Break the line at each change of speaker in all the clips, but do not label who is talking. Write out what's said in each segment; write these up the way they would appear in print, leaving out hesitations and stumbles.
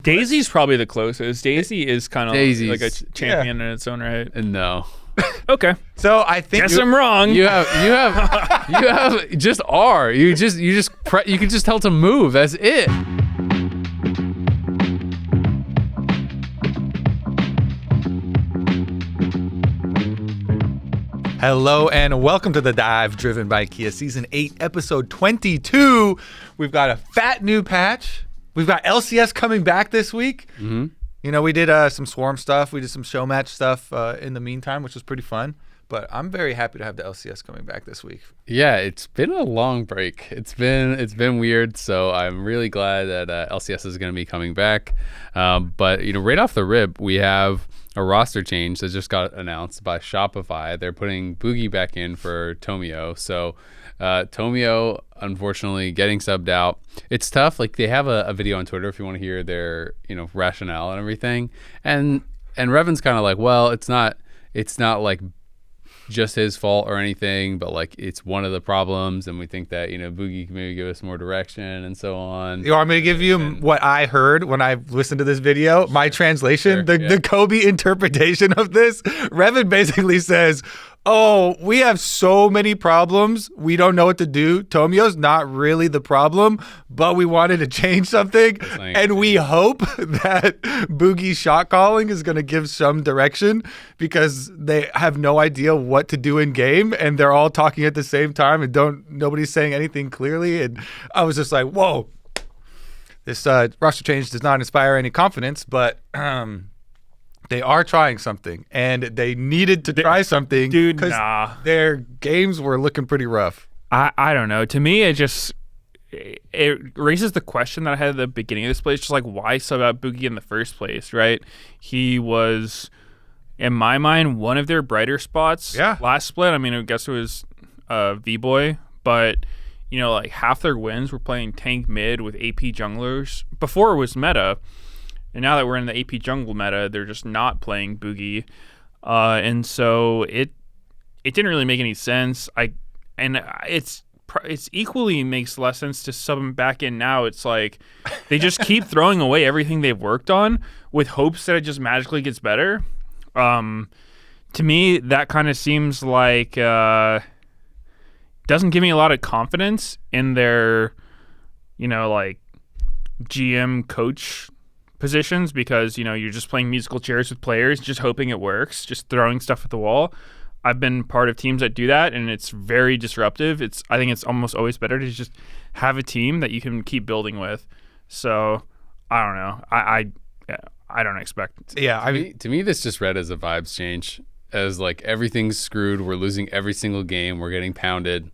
Daisy's probably the closest. Daisy is kind of like a champion in its own right.
No.
Okay.
So I think
I'm wrong.
You have just R. You can just tell it to move. That's it.
Hello and welcome to The Dive, driven by Kia, Season 8, Episode 22. We've got a fat new patch. We've got LCS coming back this week.
Mm-hmm.
You know, we did some Swarm stuff. We did some show match stuff in the meantime, which was pretty fun. But I'm very happy to have the LCS coming back this week.
Yeah, it's been a long break. It's been weird, so I'm really glad that LCS is going to be coming back. But, you know, right off the rip, we have a roster change that just got announced by Shopify. They're putting Boogie back in for Tomio. So Tomio, unfortunately, getting subbed out. It's tough. Like, they have a video on Twitter if you want to hear their, you know, rationale and everything. And Revan's kind of like, well, it's not like just his fault or anything, but like it's one of the problems, and we think that, you know, Boogie can maybe give us more direction and so on.
You want me to give you what I heard when I listened to this video? My translation, the Kobe interpretation of this. Revan basically says, oh, we have so many problems, we don't know what to do. Tomio's not really the problem, but we wanted to change something, and we hope that Boogie's shot calling is going to give some direction, because they have no idea what to do in game, and they're all talking at the same time, and nobody's saying anything clearly. And I was just like, whoa, this roster change does not inspire any confidence, but they are trying something, and they needed to try something because their games were looking pretty rough.
I don't know. To me, it raises the question that I had at the beginning of this play. It's just like, why sub out Boogie in the first place, right? He was, in my mind, one of their brighter spots last split. I mean, I guess it was V-Boy, but, you know, like half their wins were playing tank mid with AP junglers. Before it was meta. And now that we're in the AP jungle meta, they're just not playing Boogie, and so it didn't really make any sense. It's equally makes less sense to sub him back in now. It's like they just keep throwing away everything they've worked on with hopes that it just magically gets better. To me, that kind of seems like doesn't give me a lot of confidence in their, you know, like GM coach positions, because, you know, you're just playing musical chairs with players, just hoping it works, just throwing stuff at the wall. I've been part of teams that do that, and it's very disruptive. I think it's almost always better to just have a team that you can keep building with. So I don't know. I don't expect.
Yeah, I mean,
to me, this just read as a vibes change, as like everything's screwed. We're losing every single game. We're getting pounded.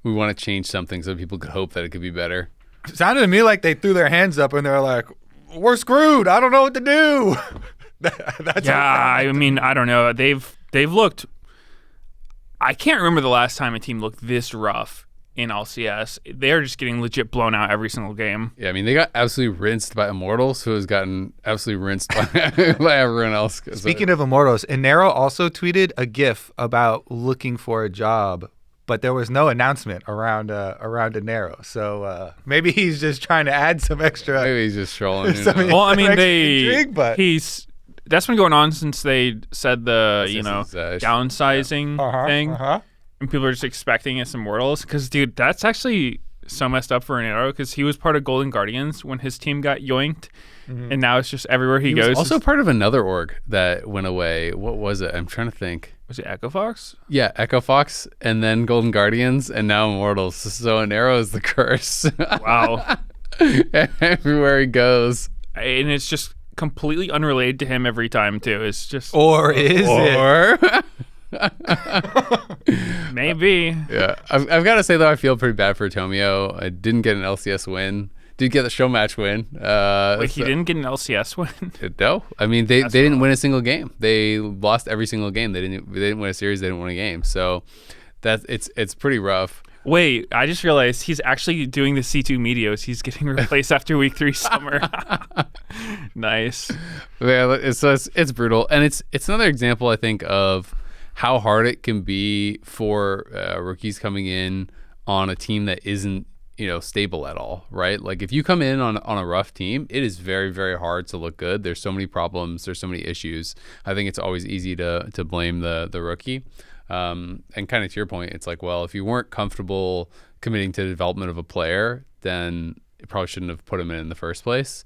We want to change something so people could hope that it could be better.
It sounded to me like they threw their hands up and they're like, we're screwed. I don't know what to do.
I mean, I don't know. They've looked. I can't remember the last time a team looked this rough in LCS. They're just getting legit blown out every single game.
Yeah, I mean, they got absolutely rinsed by Immortals, who has gotten absolutely rinsed by everyone else.
Speaking of Immortals, Inero also tweeted a GIF about looking for a job, but there was no announcement around Inero. So maybe he's just trying to add some extra.
Maybe he's just trolling.
Well, I mean, that's been going on since they said the downsizing thing, and people are just expecting it's Immortals. Because, dude, that's actually so messed up for Inero, because he was part of Golden Guardians when his team got yoinked, and now it's just everywhere he goes.
Was also part of another org that went away. What was it? I'm trying to think.
Was it Echo Fox?
Yeah, Echo Fox, and then Golden Guardians, and now Immortals. So Inero is the curse. Wow. Everywhere he goes.
And it's just completely unrelated to him every time, too. It's just...
Or is it?
Maybe.
Yeah. I've got to say, though, I feel pretty bad for Tomio. I didn't get an LCS win. Did get the show match win.
Wait, he didn't get an LCS win?
No. I mean, they didn't win a single game. They lost every single game. They didn't win a series. They didn't win a game. So it's pretty rough.
Wait, I just realized he's actually doing the C2 Meteos. He's getting replaced after week 3 summer. Nice.
Yeah, it's brutal. And it's another example, I think, of how hard it can be for rookies coming in on a team that isn't stable at all, right? Like if you come in on a rough team, it is very, very hard to look good. There's so many problems. There's so many issues. I think it's always easy to blame the rookie. And kind of to your point, it's like, well, if you weren't comfortable committing to the development of a player, then you probably shouldn't have put him in the first place.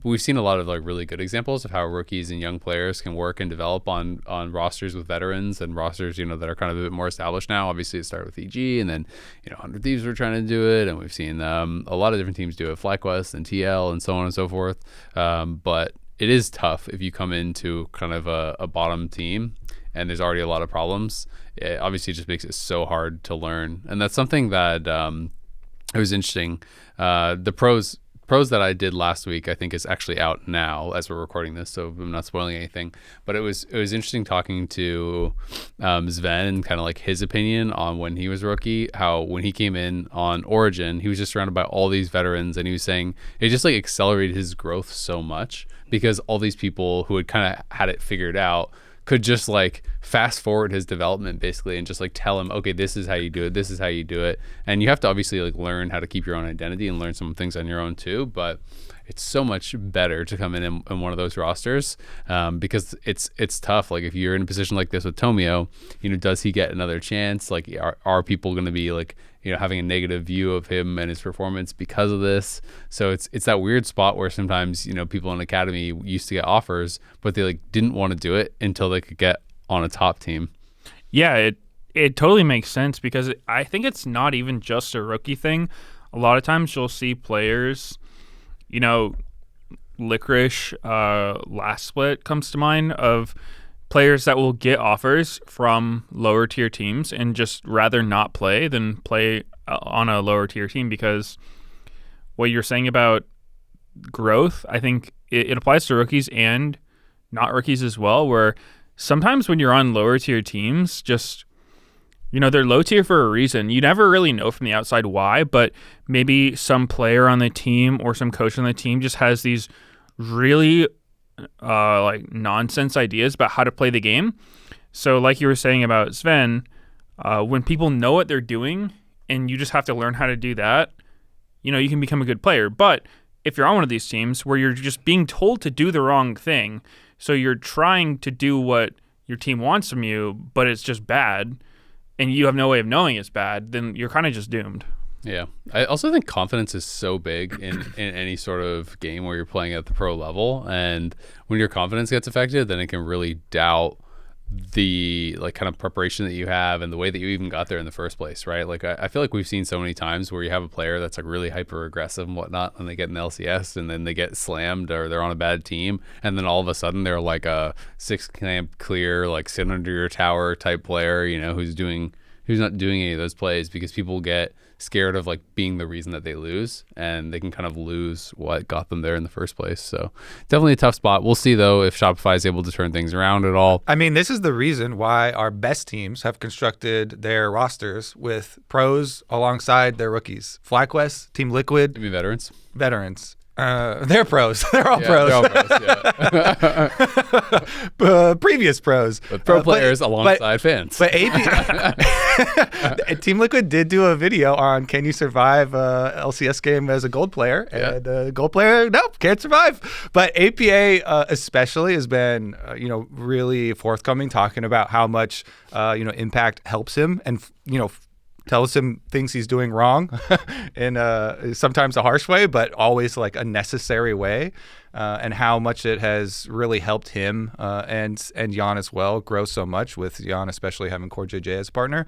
We've seen a lot of like really good examples of how rookies and young players can work and develop on rosters with veterans and rosters, that are kind of a bit more established now. Obviously, it started with EG, and then 100 Thieves were trying to do it, and we've seen a lot of different teams do it, FlyQuest and TL and so on and so forth. But it is tough if you come into kind of a bottom team and there's already a lot of problems. It obviously just makes it so hard to learn, and that's something that it was interesting. The pros that I did last week, I think, is actually out now as we're recording this, so I'm not spoiling anything. But it was interesting talking to Sven and kind of like his opinion on when he was rookie, how when he came in on Origin, he was just surrounded by all these veterans, and he was saying it just like accelerated his growth so much because all these people who had kind of had it figured out could just like fast forward his development basically and just like tell him, okay, this is how you do it, this is how you do it. And you have to obviously like learn how to keep your own identity and learn some things on your own too, but it's so much better to come in one of those rosters because it's tough. Like if you're in a position like this with Tomio, does he get another chance? Like are people going to be like having a negative view of him and his performance because of this? So it's that weird spot where sometimes people in academy used to get offers, but they like didn't want to do it until they could get on a top team.
Yeah, it totally makes sense because I think it's not even just a rookie thing. A lot of times you'll see players, Licorice last split comes to mind, of players that will get offers from lower tier teams and just rather not play than play on a lower tier team, because what you're saying about growth, I think it applies to rookies and not rookies as well, where sometimes when you're on lower tier teams, just they're low tier for a reason. You never really know from the outside why, but maybe some player on the team or some coach on the team just has these really like nonsense ideas about how to play the game. So like you were saying about Sven, when people know what they're doing and you just have to learn how to do that, you can become a good player. But if you're on one of these teams where you're just being told to do the wrong thing, so you're trying to do what your team wants from you, but it's just bad, and you have no way of knowing it's bad, then you're kind of just doomed.
Yeah. I also think confidence is so big in any sort of game where you're playing at the pro level. And when your confidence gets affected, then it can really doubt the like kind of preparation that you have and the way that you even got there in the first place, right? Like I feel like we've seen so many times where you have a player that's like really hyper aggressive and whatnot, and they get an LCS and then they get slammed or they're on a bad team, and then all of a sudden they're like a 6-camp clear, like sit under your tower type player, who's not doing any of those plays because people get scared of like being the reason that they lose, and they can kind of lose what got them there in the first place. So definitely a tough spot. We'll see though if Shopify is able to turn things around at all.
I mean, this is the reason why our best teams have constructed their rosters with pros alongside their rookies. FlyQuest, Team Liquid.
You mean veterans?
Veterans. They're pros. They're all pros.
They're all pros, yeah.
Previous pros.
But pro players alongside fans.
But Team Liquid did do a video on can you survive a LCS game as a gold player?
Yeah.
And gold player, nope, can't survive. But APA especially has been, really forthcoming, talking about how much, Impact helps him and, tells him things he's doing wrong in sometimes a harsh way, but always like a necessary way, and how much it has really helped him and Jan as well grow so much, with Jan especially having Core JJ as a partner.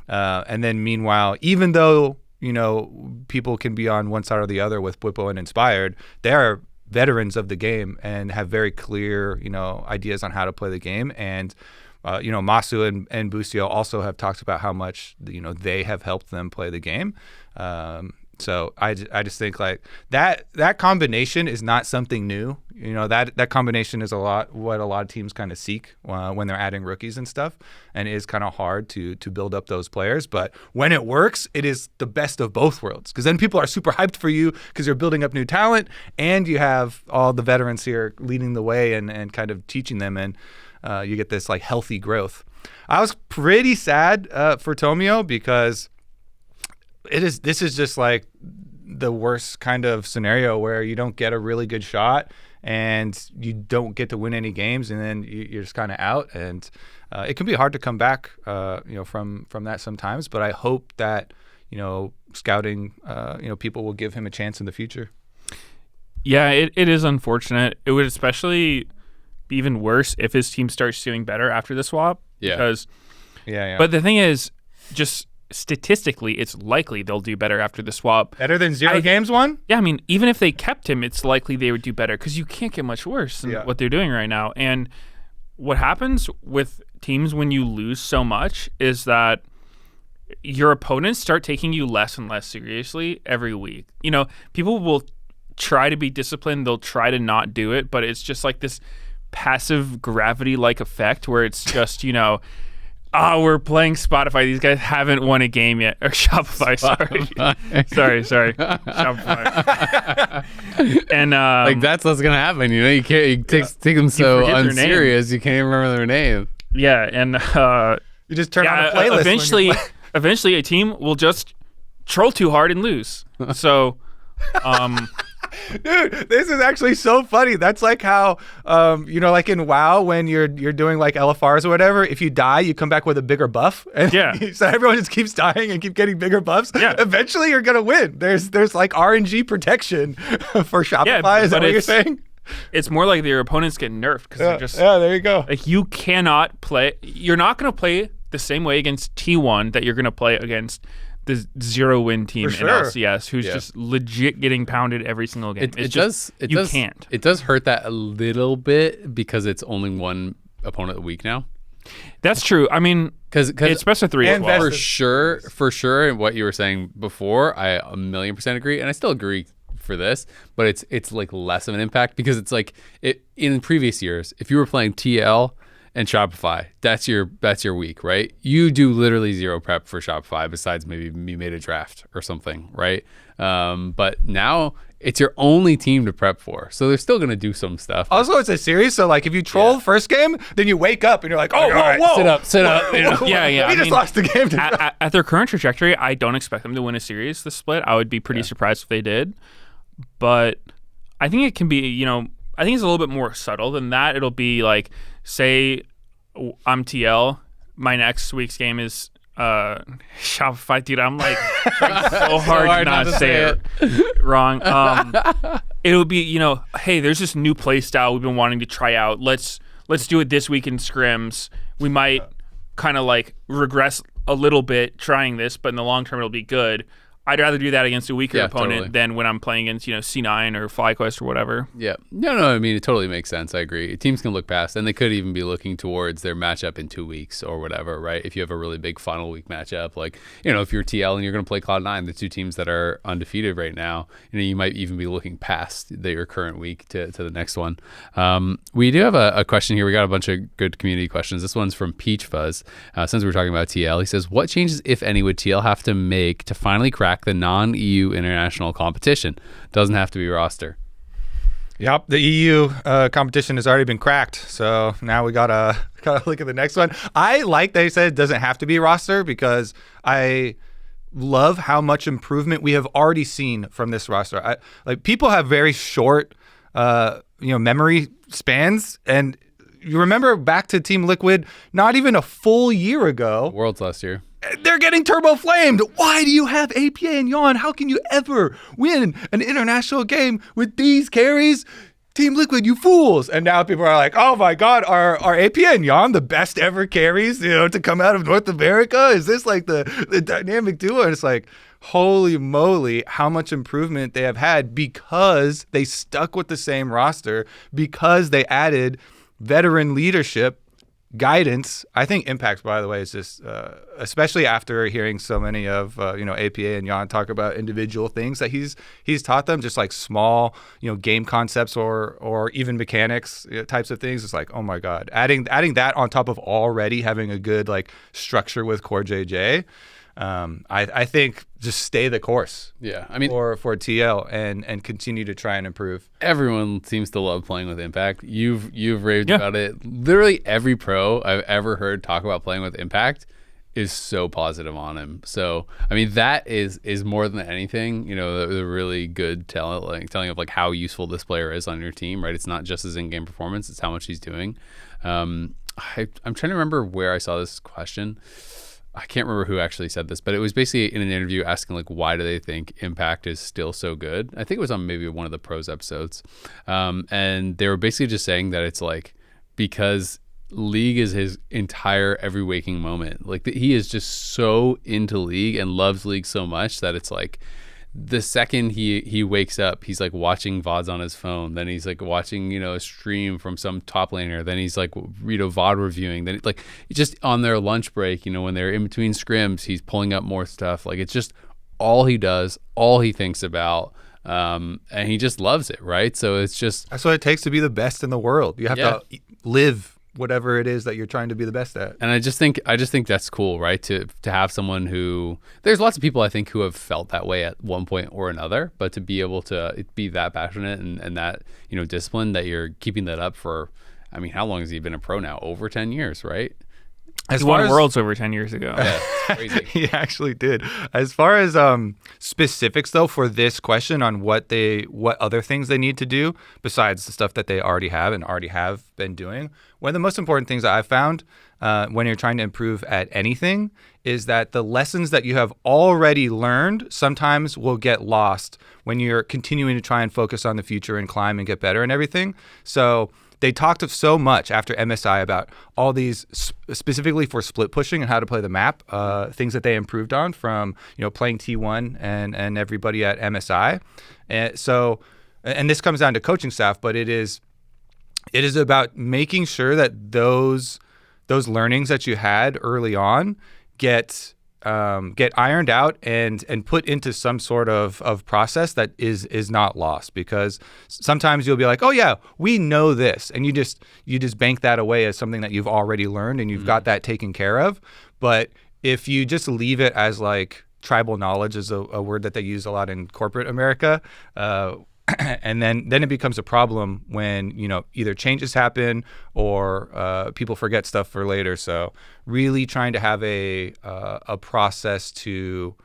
And then meanwhile, even though, people can be on one side or the other with Bwipo and Inspired, they are veterans of the game and have very clear, ideas on how to play the game. And Masu and Busio also have talked about how much, they have helped them play the game. So I just think like that combination is not something new. That combination is what a lot of teams kind of seek when they're adding rookies and stuff, and it is kind of hard to build up those players. But when it works, it is the best of both worlds, because then people are super hyped for you because you're building up new talent, and you have all the veterans here leading the way and kind of teaching them, and you get this like healthy growth. I was pretty sad for Tomio because This is just like the worst kind of scenario where you don't get a really good shot and you don't get to win any games, and then you're just kind of out. And it can be hard to come back, from that sometimes. But I hope that scouting, people will give him a chance in the future.
Yeah, it is unfortunate. It would especially be even worse if his team starts doing better after the swap.
Yeah.
Because,
yeah.
But the thing is, just statistically, it's likely they'll do better after the swap.
Better than 0 games won?
Yeah, I mean, even if they kept him, it's likely they would do better because you can't get much worse than what they're doing right now. And what happens with teams when you lose so much is that your opponents start taking you less and less seriously every week. People will try to be disciplined. They'll try to not do it, but it's just like this passive gravity-like effect where it's just, we're playing Spotify. These guys haven't won a game yet. Or Shopify, sorry. Shopify. And
that's what's gonna happen. You can't. You take them so unserious. You can't even remember their name.
Yeah, and
you just turn on a playlist.
Eventually, a team will just troll too hard and lose. So,
dude, this is actually so funny. That's like how, like in WoW, when you're doing like LFRs or whatever, if you die, you come back with a bigger buff. And so everyone just keeps dying and keep getting bigger buffs. Yeah. Eventually, you're gonna win. There's like RNG protection for Shopify. Yeah, is that what you're saying?
It's more like your opponents get nerfed because they're just
there you go.
Like you cannot play. You're not gonna play the same way against T1 that you're gonna play against the 0-win team in LCS, who's just legit getting pounded every single game. You can't.
It does hurt that a little bit because it's only one opponent a week now.
That's true. I mean, because it's best of 3 as well.
For sure. And what you were saying before, I 1,000,000% agree, and I still agree for this, but it's like less of an impact because it's like in previous years, if you were playing TL and Shopify, that's your week, right? You do literally 0 prep for Shopify besides maybe you made a draft or something, right? But now it's your only team to prep for, so they're still gonna do some stuff.
Also, it's a series, so like if you troll the first game, then you wake up and you're like,
whoa, sit up.
Yeah.
We just lost the game.
At their current trajectory, I don't expect them to win a series this split. I would be pretty surprised if they did, but I think it can be, I think it's a little bit more subtle than that. It'll be like, say I'm TL, my next week's game is Shopify. Dude, I'm like so hard not to say it wrong. It'll be, hey, there's this new play style we've been wanting to try out. Let's do it this week in scrims. We might kind of like regress a little bit trying this, but in the long term it'll be good. I'd rather do that against a weaker opponent than when I'm playing against, C9 or FlyQuest or whatever.
Yeah. No, I mean, it totally makes sense. I agree. Teams can look past, and they could even be looking towards their matchup in 2 weeks or whatever, right? If you have a really big final week matchup, like, if you're TL and you're going to play Cloud9, the 2 teams that are undefeated right now, you might even be looking past your current week to the next one. We do have a question here. We got a bunch of good community questions. This one's from Peach Fuzz. Since we're talking about TL, he says, what changes, if any, would TL have to make to finally crack the non-EU international competition? Doesn't have to be roster.
Yep, the EU competition has already been cracked, so now we gotta look at the next one. I like that he said it doesn't have to be roster because I love how much improvement we have already seen from this roster. People have very short memory spans, and you remember back to Team Liquid not even a full year ago.
Worlds last year.
They're getting turbo flamed. Why do you have APA and Yawn? How can you ever win an international game with these carries? Team Liquid, you fools. And now people are like, oh my God, are APA and Yawn the best ever carries, to come out of North America? Is this like the dynamic duo? And it's like, holy moly, how much improvement they have had because they stuck with the same roster, because they added veteran leadership, guidance. I think Impact, by the way, is just, especially after hearing so many of APA and Jan talk about individual things that he's taught them, just like small game concepts or even mechanics types of things. It's like, oh my God, adding that on top of already having a good like structure with Core JJ. I think just stay the course.
Yeah, I mean,
for TL and continue to try and improve.
Everyone seems to love playing with Impact. You've raved about it. Literally every pro I've ever heard talk about playing with Impact is so positive on him. So I mean, that is more than anything, the really good telling of like how useful this player is on your team, right? It's not just his in-game performance, it's how much he's doing. I'm trying to remember where I saw this question. I can't remember who actually said this, but it was basically in an interview asking like, why do they think Impact is still so good? I think it was on maybe one of the pros episodes. And they were basically just saying that it's like, because League is his entire every waking moment. Like he is just so into League and loves League so much that it's like, the second he wakes up, he's like watching VODs on his phone. Then he's like watching, a stream from some top laner. Then he's like, VOD reviewing. Then like just on their lunch break, when they're in between scrims, he's pulling up more stuff. Like it's just all he does, all he thinks about. And he just loves it, right? So it's just...
That's what it takes to be the best in the world. You have to live whatever it is that you're trying to be the best at.
And I just think that's cool, right? To have someone who, there's lots of people I think who have felt that way at one point or another, but to be able to be that passionate and that, disciplined, that you're keeping that up for, I mean, how long has he been a pro now? Over 10 years, right?
He won Worlds over 10 years ago.
Yeah, it's crazy.
He actually did. As far as specifics, though, for this question on what other things they need to do besides the stuff that they already have been doing, one of the most important things that I've found when you're trying to improve at anything is that the lessons that you have already learned sometimes will get lost when you're continuing to try and focus on the future and climb and get better and everything. So they talked so much after MSI about all these specifically for split pushing and how to play the map, things that they improved on from playing T1 and everybody at MSI. And this comes down to coaching staff, but it is about making sure that those learnings that you had early on get ironed out and put into some sort of process that is not lost, because sometimes you'll be like, oh yeah, we know this, and you just bank that away as something that you've already learned and you've got that taken care of. But if you just leave it as like tribal knowledge is a word that they use a lot in corporate America, and then it becomes a problem when either changes happen or people forget stuff for later. So really trying to have a process to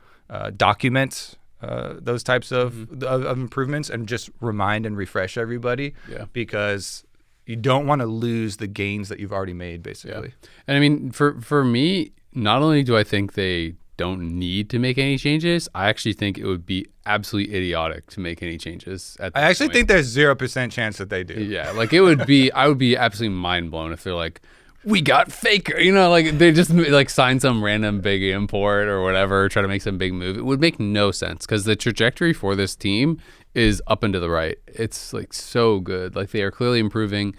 document those types of improvements and just remind and refresh everybody, because you don't want to lose the gains that you've already made, basically.
Yeah. And I mean, for me, not only do I think they don't need to make any changes, I actually think it would be absolutely idiotic to make any changes at this
I actually
point.
think there's 0% chance that they do.
Yeah, like I would be absolutely mind blown if they're like, we got Faker, like they just like sign some random big import or whatever, try to make some big move. It would make no sense, because the trajectory for this team is up and to the right. It's like so good. Like they are clearly improving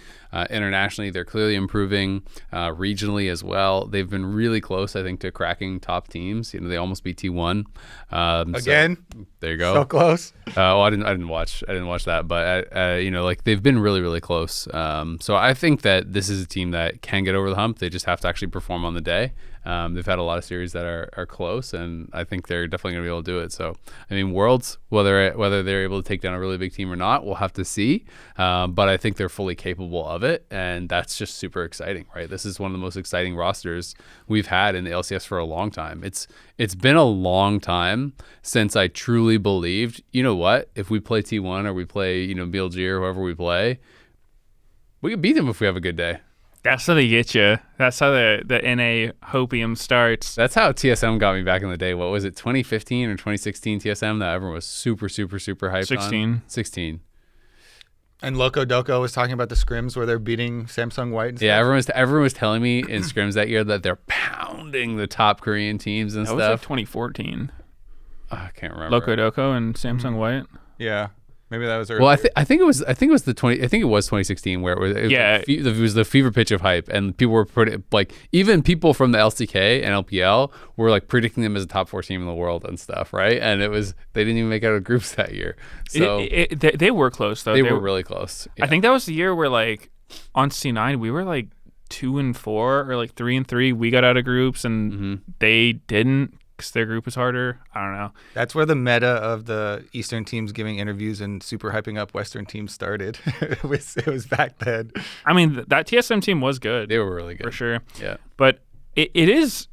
internationally. They're clearly improving regionally as well. They've been really close, I think, to cracking top teams. They almost beat T1.
Again,
so, there you go.
So close.
I didn't watch that, but like they've been really, really close. So I think that this is a team that can get over the hump. They just have to actually perform on the day. They've had a lot of series that are close, and I think they're definitely going to be able to do it. So, I mean, Worlds, whether they're able to take down a really big team or not, we'll have to see. But I think they're fully capable of it, and that's just super exciting, right? This is one of the most exciting rosters we've had in the LCS for a long time. It's been a long time since I truly believed, what, if we play T1 or we play, BLG or whoever we play, we can beat them if we have a good day.
That's how they get you. That's how the NA hopium starts.
That's how TSM got me back in the day. What was it, 2015 or 2016 TSM that everyone was super, super, super hyped
16.
on? 16.
And Loco Doco was talking about the scrims where they're beating Samsung White and stuff.
Yeah, everyone was telling me in scrims that year that they're pounding the top Korean teams and
that
stuff.
That was like 2014.
I can't remember.
Loco Doco and Samsung White.
Yeah. Maybe that was earlier.
Well, I think it was 2016 where it was the fever pitch of hype, and people were even people from the LCK and LPL were like predicting them as a top 4 team in the world and stuff, right? And they didn't even make out of groups that year. So
they were close though.
They were really close. Yeah.
I think that was the year where like on C9 we were like 2-4 or like 3-3. We got out of groups and they didn't. Their group is harder. I don't know.
That's where the meta of the Eastern teams giving interviews and super hyping up Western teams started. It was back then.
I mean, that TSM team was good.
They were really good.
For sure.
Yeah.
But it is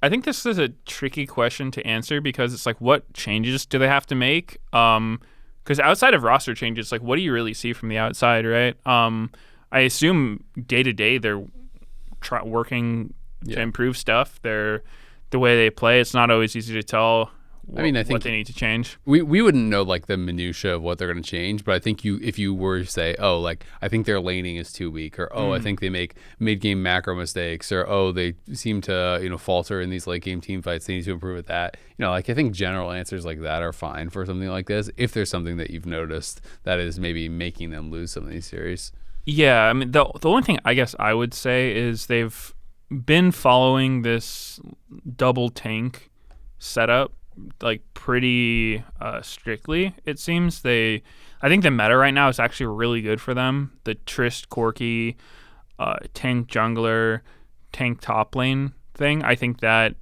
think this is a tricky question to answer because it's like, what changes do they have to make? Because outside of roster changes, like, what do you really see from the outside, right? I assume day to day they're working to improve stuff. The way they play, it's not always easy to tell. I think what they need to change.
We wouldn't know like the minutia of what they're going to change, but I think if you were to say, oh, like I think their laning is too weak, or I think they make mid-game macro mistakes, or they seem to falter in these late-game team fights. They need to improve at that. Like I think general answers like that are fine for something like this. If there's something that you've noticed that is maybe making them lose some of these series.
Yeah, I mean the only thing I guess I would say is they've been following this double tank setup like pretty strictly. It seems I think the meta right now is actually really good for them. The Trist Corki tank jungler tank top lane thing, I think that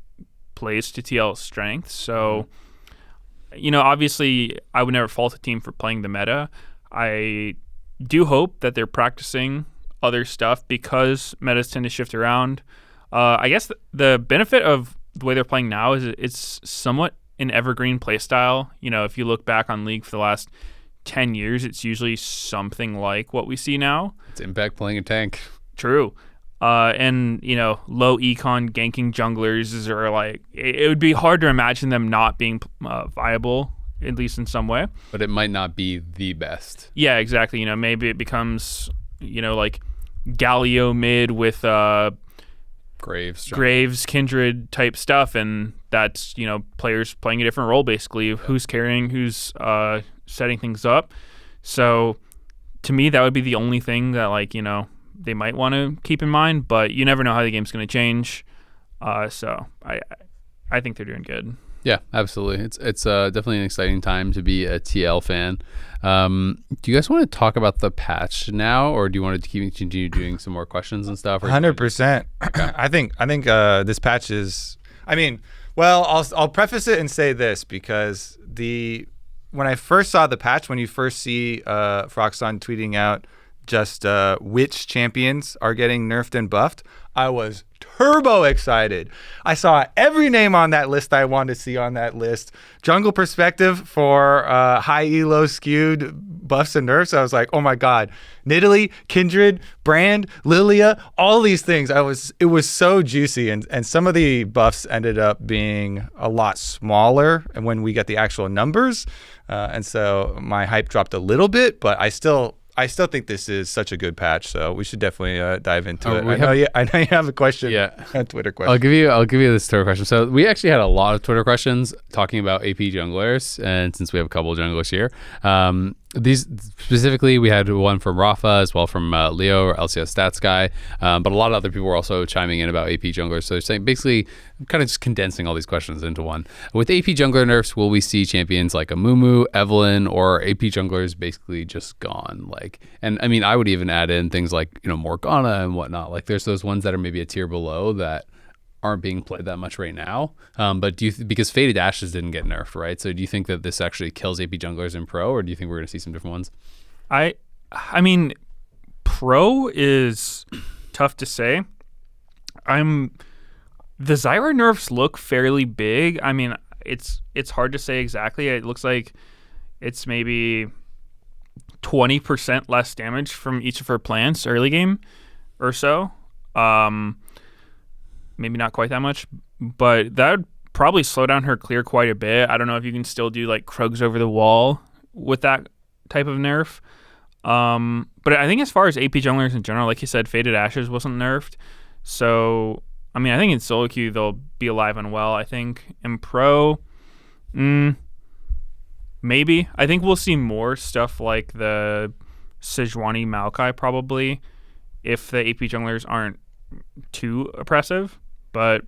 plays to TL's strengths. So obviously I would never fault a team for playing the meta. I do hope that they're practicing other stuff because metas tend to shift around. I guess the benefit of the way they're playing now is it's somewhat an evergreen playstyle. If you look back on League for the last 10 years, it's usually something like what we see now.
It's Impact playing a tank.
True. And low econ ganking junglers are like, it would be hard to imagine them not being viable, at least in some way.
But it might not be the best.
Yeah, exactly. Maybe it becomes, like Galio mid with Graves, Kindred type stuff, and that's players playing a different role basically of who's carrying, who's setting things up. So to me, that would be the only thing that they might want to keep in mind. But you never know how the game's going to change. So I think they're doing good.
Yeah, absolutely. It's definitely an exciting time to be a TL fan. Do you guys want to talk about the patch now, or do you want to continue doing some more questions and stuff?
100%. Okay. I think this patch is. I mean, well, I'll preface it and say this because when I first saw the patch, when you first see Phroxon tweeting out just which champions are getting nerfed and buffed, I was turbo excited. I saw every name on that list I wanted to see on that list. Jungle perspective for high elo skewed buffs and nerfs. I was like, oh my god, Nidalee, Kindred, Brand, Lilia, all these things. It was so juicy, and some of the buffs ended up being a lot smaller, and when we get the actual numbers, and so my hype dropped a little bit, but I still think this is such a good patch, so we should definitely dive into it. I know you have a question.
Yeah,
a Twitter question.
I'll give you this Twitter question. So we actually had a lot of Twitter questions talking about AP junglers, and since we have a couple of junglers here, these specifically, we had one from Rafa as well from Leo, or LCS Stats Guy, but a lot of other people were also chiming in about AP junglers. So they're saying basically, kind of just condensing all these questions into one. With AP jungler nerfs, will we see champions like Amumu, Evelyn, or AP junglers basically just gone? And I mean, I would even add in things like Morgana and whatnot. Like there's those ones that are maybe a tier below that aren't being played that much right now. But do you because Faded Ashes didn't get nerfed, right? So do you think that this actually kills AP junglers in pro, or do you think we're going to see some different ones?
I mean, pro is tough to say. The Zyra nerfs look fairly big. I mean, it's hard to say exactly. It looks like it's maybe 20% less damage from each of her plants early game or so. Maybe not quite that much, but that would probably slow down her clear quite a bit. I don't know if you can still do like Krugs over the wall with that type of nerf. But I think as far as AP junglers in general, like you said, Faded Ashes wasn't nerfed. So, I mean, I think in solo queue they'll be alive and well. I think in pro, maybe. I think we'll see more stuff like the Sejuani Maokai probably if the AP junglers aren't too oppressive. But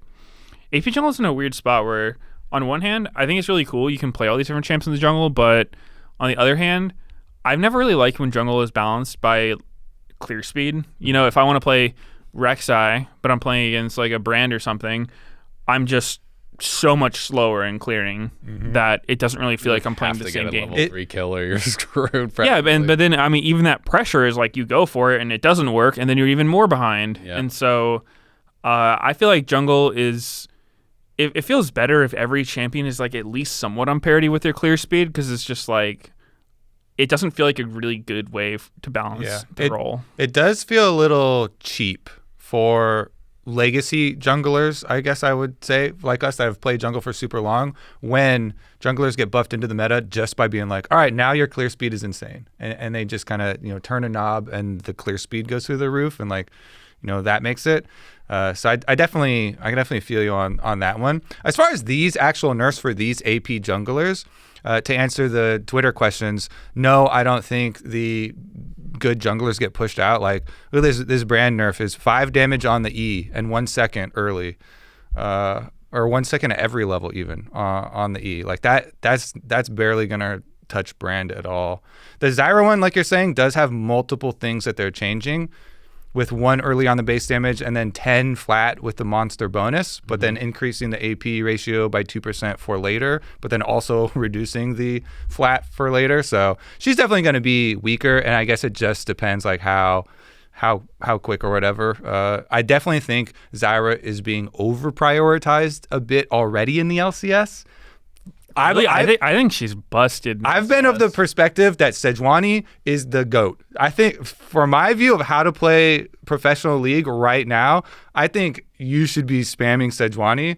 AP Jungle's in a weird spot where, on one hand, I think it's really cool. You can play all these different champs in the jungle, but on the other hand, I've never really liked when jungle is balanced by clear speed. If I want to play Rek'Sai, but I'm playing against like a Brand or something, I'm just so much slower in clearing that it doesn't really feel like I'm playing the same game.
Level 3 kill or you're screwed.
Yeah, but then I mean, even that pressure is like you go for it and it doesn't work, and then you're even more behind. Yeah. And so I feel like jungle is it feels better if every champion is like at least somewhat on parity with their clear speed, because it's just like it doesn't feel like a really good way to balance the role.
It does feel a little cheap for legacy junglers, I guess I would say, like us that have played jungle for super long, when junglers get buffed into the meta just by being like, all right, now your clear speed is insane. And they just kind of, turn a knob and the clear speed goes through the roof, and like, that makes it. So I definitely feel you on that one. As far as these actual nerfs for these AP junglers, to answer the Twitter questions, no, I don't think the good junglers get pushed out. Like, look at this brand nerf is 5 damage on the E and 1 second early, or 1 second at every level even on the E. Like that's barely gonna touch brand at all. The Zyra one, like you're saying, does have multiple things that they're changing, with 1 early on the base damage and then 10 flat with the monster bonus, but then increasing the AP ratio by 2% for later, but then also reducing the flat for later. So she's definitely going to be weaker, and I guess it just depends like how quick or whatever. I definitely think Zyra is being over prioritized a bit already in the LCS.
I think she's busted.
I've been of the perspective that Sejuani is the GOAT. I think, for my view of how to play professional league right now, I think you should be spamming Sejuani.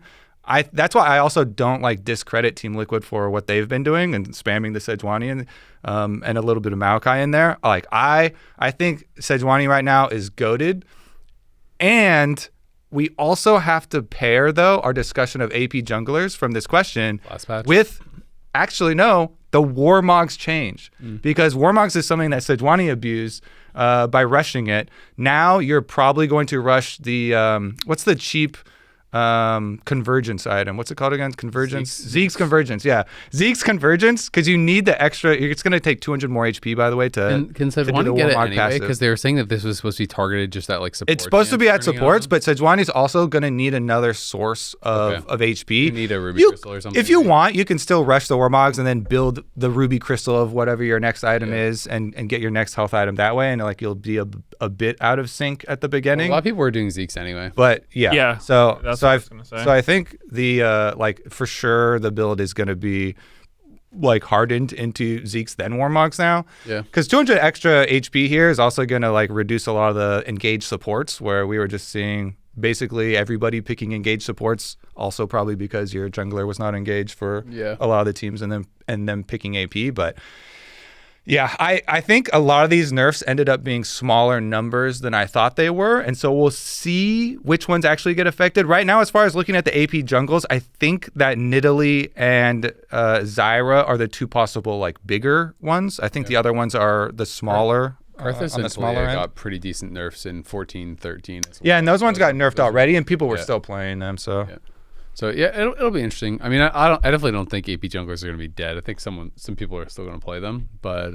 That's why I also don't like discredit Team Liquid for what they've been doing and spamming the Sejuani and a little bit of Maokai in there. Like I think Sejuani right now is GOATed, and we also have to pair, though, our discussion of AP junglers from this question with, actually, no, the Warmogs change. Because Warmogs is something that Sejuani abused by rushing it. Now you're probably going to rush the, what's the cheap convergence item? What's it called again? Convergence? Zeke's Convergence, yeah. Zeke's Convergence, because you need the extra. It's going to take 200 more HP, by the way, to
Can Sejuani get it anyway? Because they were saying that this was supposed to be targeted just at like support.
It's supposed to be at supports, but Sejuani's also going to need another source of HP.
You need a Ruby Crystal or something.
If you want, you can still rush the Warmogs and then build the Ruby Crystal of whatever your next item is, and get your next health item that way, and like you'll be a bit out of sync at the beginning.
Well, a lot of people were doing Zeke's anyway.
But yeah. So I think the like for sure the build is going to be like hardened into Zeke's then Warmogs now.
Yeah.
Because 200 extra HP here is also going to like reduce a lot of the engaged supports, where we were just seeing basically everybody picking engaged supports, also probably because your jungler was not engaged for a lot of the teams, and them picking AP. But yeah, I think a lot of these nerfs ended up being smaller numbers than I thought they were, and so we'll see which ones actually get affected. Right now, as far as looking at the AP jungles, I think that Nidalee and Zyra are the two possible like bigger ones. I think the other ones are the smaller.
Arthas
on the smaller end
got pretty decent nerfs in 14, 13.
Yeah, and those ones got nerfed already, and people were still playing them. So.
Yeah. So yeah, it'll be interesting. I mean, I definitely don't think AP junglers are going to be dead. I think some people are still going to play them, but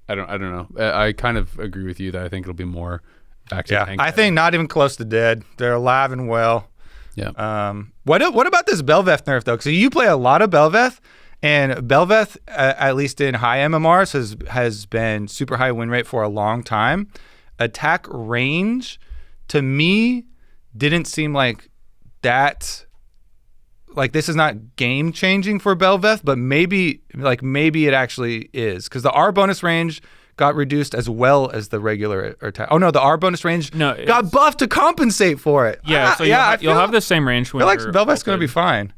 I don't know. I kind of agree with you that I think it'll be more back to tank.
I think not even close to dead. They're alive and well.
Yeah.
What about this Bel'Veth nerf though? Because you play a lot of Bel'Veth, and Bel'Veth, at least in high MMRs, has been super high win rate for a long time. Attack range, to me, didn't seem like that. Like, this is not game changing for Bel'Veth, but maybe it actually is, because the R bonus range got reduced as well as the regular attack. Oh no, the R bonus range got buffed to compensate for it.
Yeah, so you'll have the same range.
I feel like Bel'Veth's going to be fine.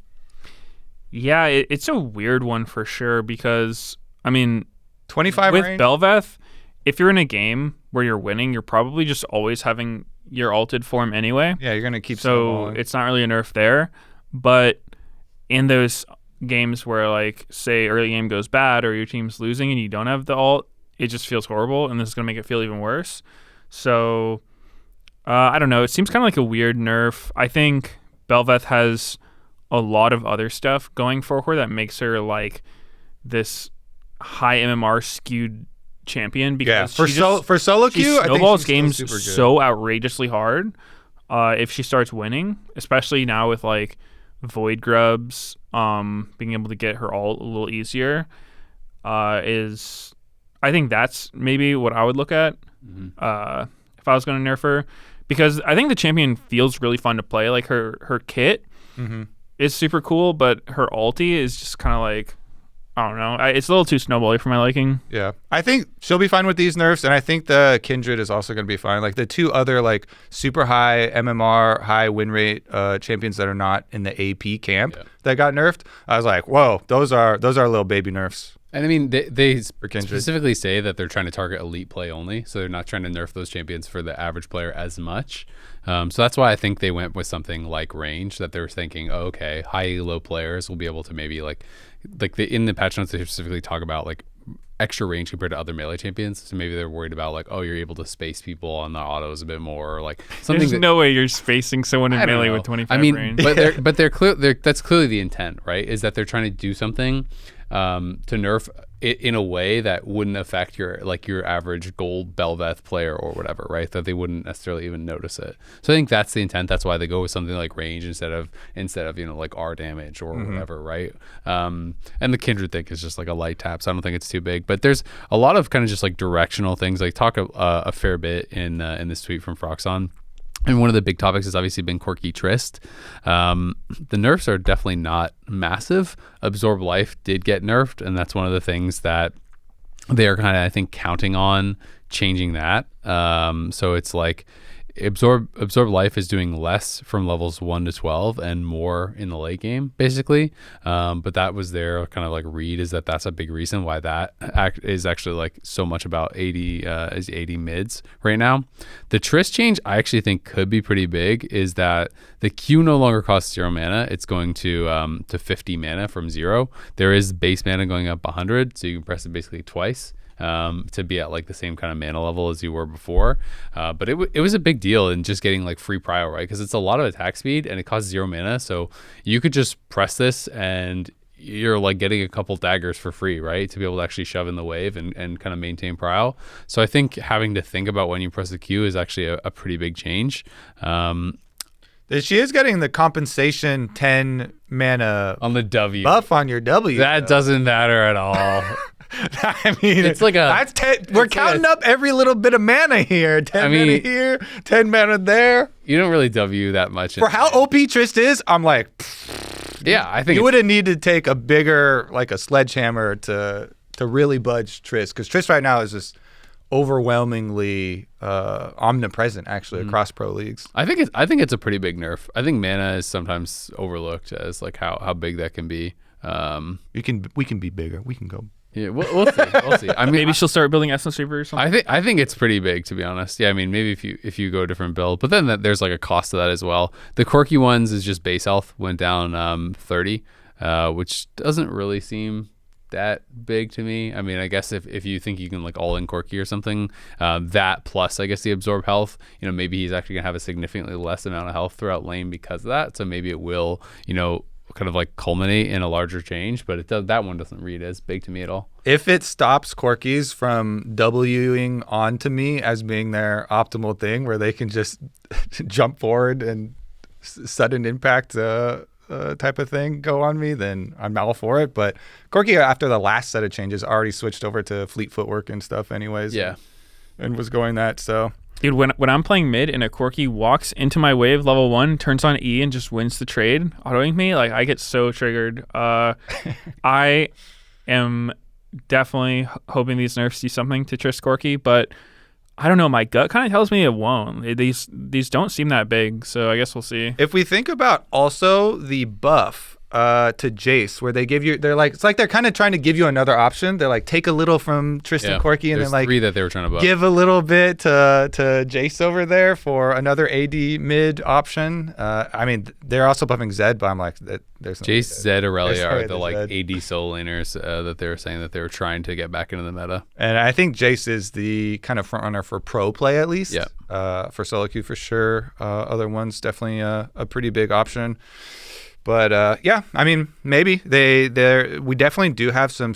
Yeah, it's a weird one for sure, because I mean,
25
with
range?
Bel'Veth, if you're in a game where you're winning, you're probably just always having your ulted form anyway.
Yeah, you're going to keep
so it's not really a nerf there, but in those games where, like, say early game goes bad or your team's losing and you don't have the ult, it just feels horrible, and this is going to make it feel even worse. So I don't know. It seems kind of like a weird nerf. I think Bel'Veth has a lot of other stuff going for her that makes her like this high MMR skewed champion, because
for solo queue,
she snowballs games so outrageously hard if she starts winning, especially now with like Void Grubs being able to get her ult a little easier. I think that's maybe what I would look at if I was going to nerf her, because I think the champion feels really fun to play. Like her kit is super cool, but her ulti is just kind of like, I don't know. It's a little too snowbally for my liking.
Yeah. I think she'll be fine with these nerfs, and I think the Kindred is also going to be fine. Like the two other like super high MMR, high win rate champions that are not in the AP camp that got nerfed, I was like, whoa, those are little baby nerfs.
And I mean, they specifically say that they're trying to target elite play only, so they're not trying to nerf those champions for the average player as much. So that's why I think they went with something like range, that they were thinking, oh, okay, high elo players will be able to maybe in the patch notes they specifically talk about like extra range compared to other melee champions. So maybe they're worried about like, oh, you're able to space people on the autos a bit more, or like something.
There's no way you're spacing someone in melee with 25 range.
but they're clear. That's clearly the intent, right? Is that they're trying to do something to nerf it in a way that wouldn't affect your average gold Belveth player or whatever, right? That they wouldn't necessarily even notice it. So I think that's the intent. That's why they go with something like range instead of like R damage or whatever, right? And the Kindred thing is just like a light tap, so I don't think it's too big. But there's a lot of kind of just like directional things. Like talk a fair bit in this tweet from Phroxon. And one of the big topics has obviously been Corki Trist. The nerfs are definitely not massive. Absorb Life did get nerfed, and that's one of the things that they are kind of, I think, counting on changing that. So it's like Absorb Life is doing less from levels 1 to 12 and more in the late game, basically. But that was their kind of like read, is that that's a big reason why that is actually like so much about 80 mids right now. The Trist change I actually think could be pretty big, is that the Q no longer costs 0 mana. It's going to 50 mana from 0. There is base mana going up 100, so you can press it basically twice. To be at like the same kind of mana level as you were before. But it was a big deal in just getting like free prio, right? Because it's a lot of attack speed and it costs 0 mana. So you could just press this and you're like getting a couple daggers for free, right? To be able to actually shove in the wave and kind of maintain prio. So I think having to think about when you press the Q is actually a pretty big change.
She is getting the compensation 10 mana
on the W
buff on your W.
That doesn't matter at all.
I mean,
it's like
that's 10. We're counting up every little bit of mana here. 10 mana here, 10 mana there.
You don't really W that much.
For how OP Trist is, I'm like,
yeah, I think
you would have needed to take a bigger, like a sledgehammer to really budge Trist, because Trist right now is just overwhelmingly omnipresent actually across pro leagues.
I think it's a pretty big nerf. I think mana is sometimes overlooked as like how big that can be.
We can be bigger. We can go.
Yeah, we'll see. We'll see. I mean,
maybe she'll start building Essence Reaver or something.
I think it's pretty big, to be honest. Yeah, I mean, maybe if you go a different build, but then there's like a cost to that as well. The quirky ones is just base health went down 30, which doesn't really seem that big to me. I mean, I guess if you think you can like all in Corki or something, that plus I guess the absorb health, maybe he's actually gonna have a significantly less amount of health throughout lane because of that. So maybe it will, kind of like culminate in a larger change, but that one doesn't read as big to me at all.
If it stops Corkies from Wing onto me as being their optimal thing, where they can just jump forward and sudden impact type of thing go on me, then I'm all for it. But Corki, after the last set of changes, already switched over to fleet footwork and stuff anyways.
Yeah.
And was going that, so...
Dude, when I'm playing mid and a Corki walks into my wave level 1, turns on E and just wins the trade, autoing me, like I get so triggered. I am definitely hoping these nerfs do something to Trist Corki, but I don't know. My gut kind of tells me it won't. These don't seem that big, so I guess we'll see.
If we think about also the buff to Jace, where it's like they're kind of trying to give you another option. They're like, take a little from Tristan Corki and then like
3 that they were trying to buff.
Give a little bit to Jace over there for another AD mid option. I mean, they're also buffing Zed, but I'm like, there's no
Jace, Zed, Aurelia are the like AD soul laners that they were saying that they were trying to get back into the meta.
And I think Jace is the kind of front runner for pro play at least.
Yeah.
For solo queue for sure. Other ones definitely a pretty big option. But yeah, I mean, maybe we definitely do have some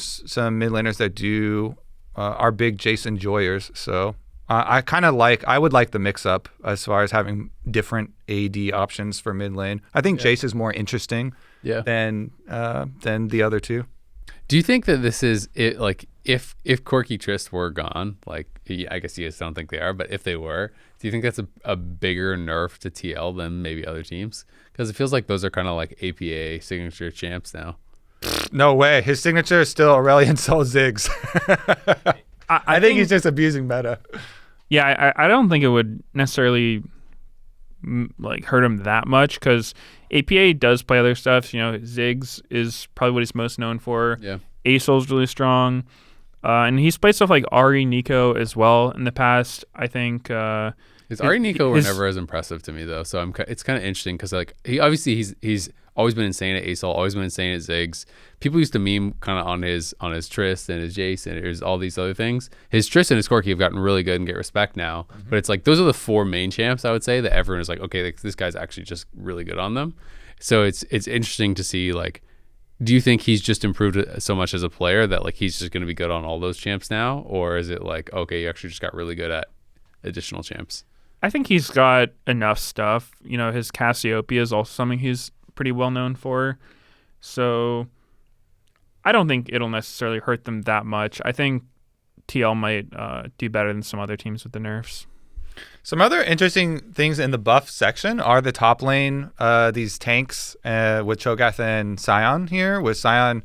mid laners that are big Jace enjoyers. So I would like the mix up as far as having different AD options for mid lane. I think Jace is more interesting than the other two.
Do you think that this is it? Like, if Corki Trist were gone, like I guess you guys don't think they are, but if they were, do you think that's a bigger nerf to TL than maybe other teams? Because it feels like those are kind of like APA signature champs now.
No way. His signature is still Aurelion Sol Ziggs. I think he's just abusing meta.
Yeah, I don't think it would necessarily like hurt him that much because APA does play other stuff. You know, Ziggs is probably what he's most known for.
Yeah.
Azael's really strong. And he's played stuff like Ari Nico as well in the past. I think
his Ari Nico were never as impressive to me though. So it's kind of interesting because like he's always been insane at Azael, always been insane at Ziggs. People used to meme kind of on his Trist and his Jace and his all these other things. His Trist and his Corki have gotten really good and get respect now. Mm-hmm. But it's like those are the 4 main champs I would say that everyone is like, okay, this guy's actually just really good on them. So it's interesting to see like. Do you think he's just improved so much as a player that like he's just going to be good on all those champs now, or is it like okay, you actually just got really good at additional champs?
I think he's got enough stuff. You know, his Cassiopeia is also something he's pretty well known for. So I don't think it'll necessarily hurt them that much. I think TL might do better than some other teams with the nerfs.
Some other interesting things in the buff section are the top lane, these tanks with Cho'Gath and Sion here. With Sion,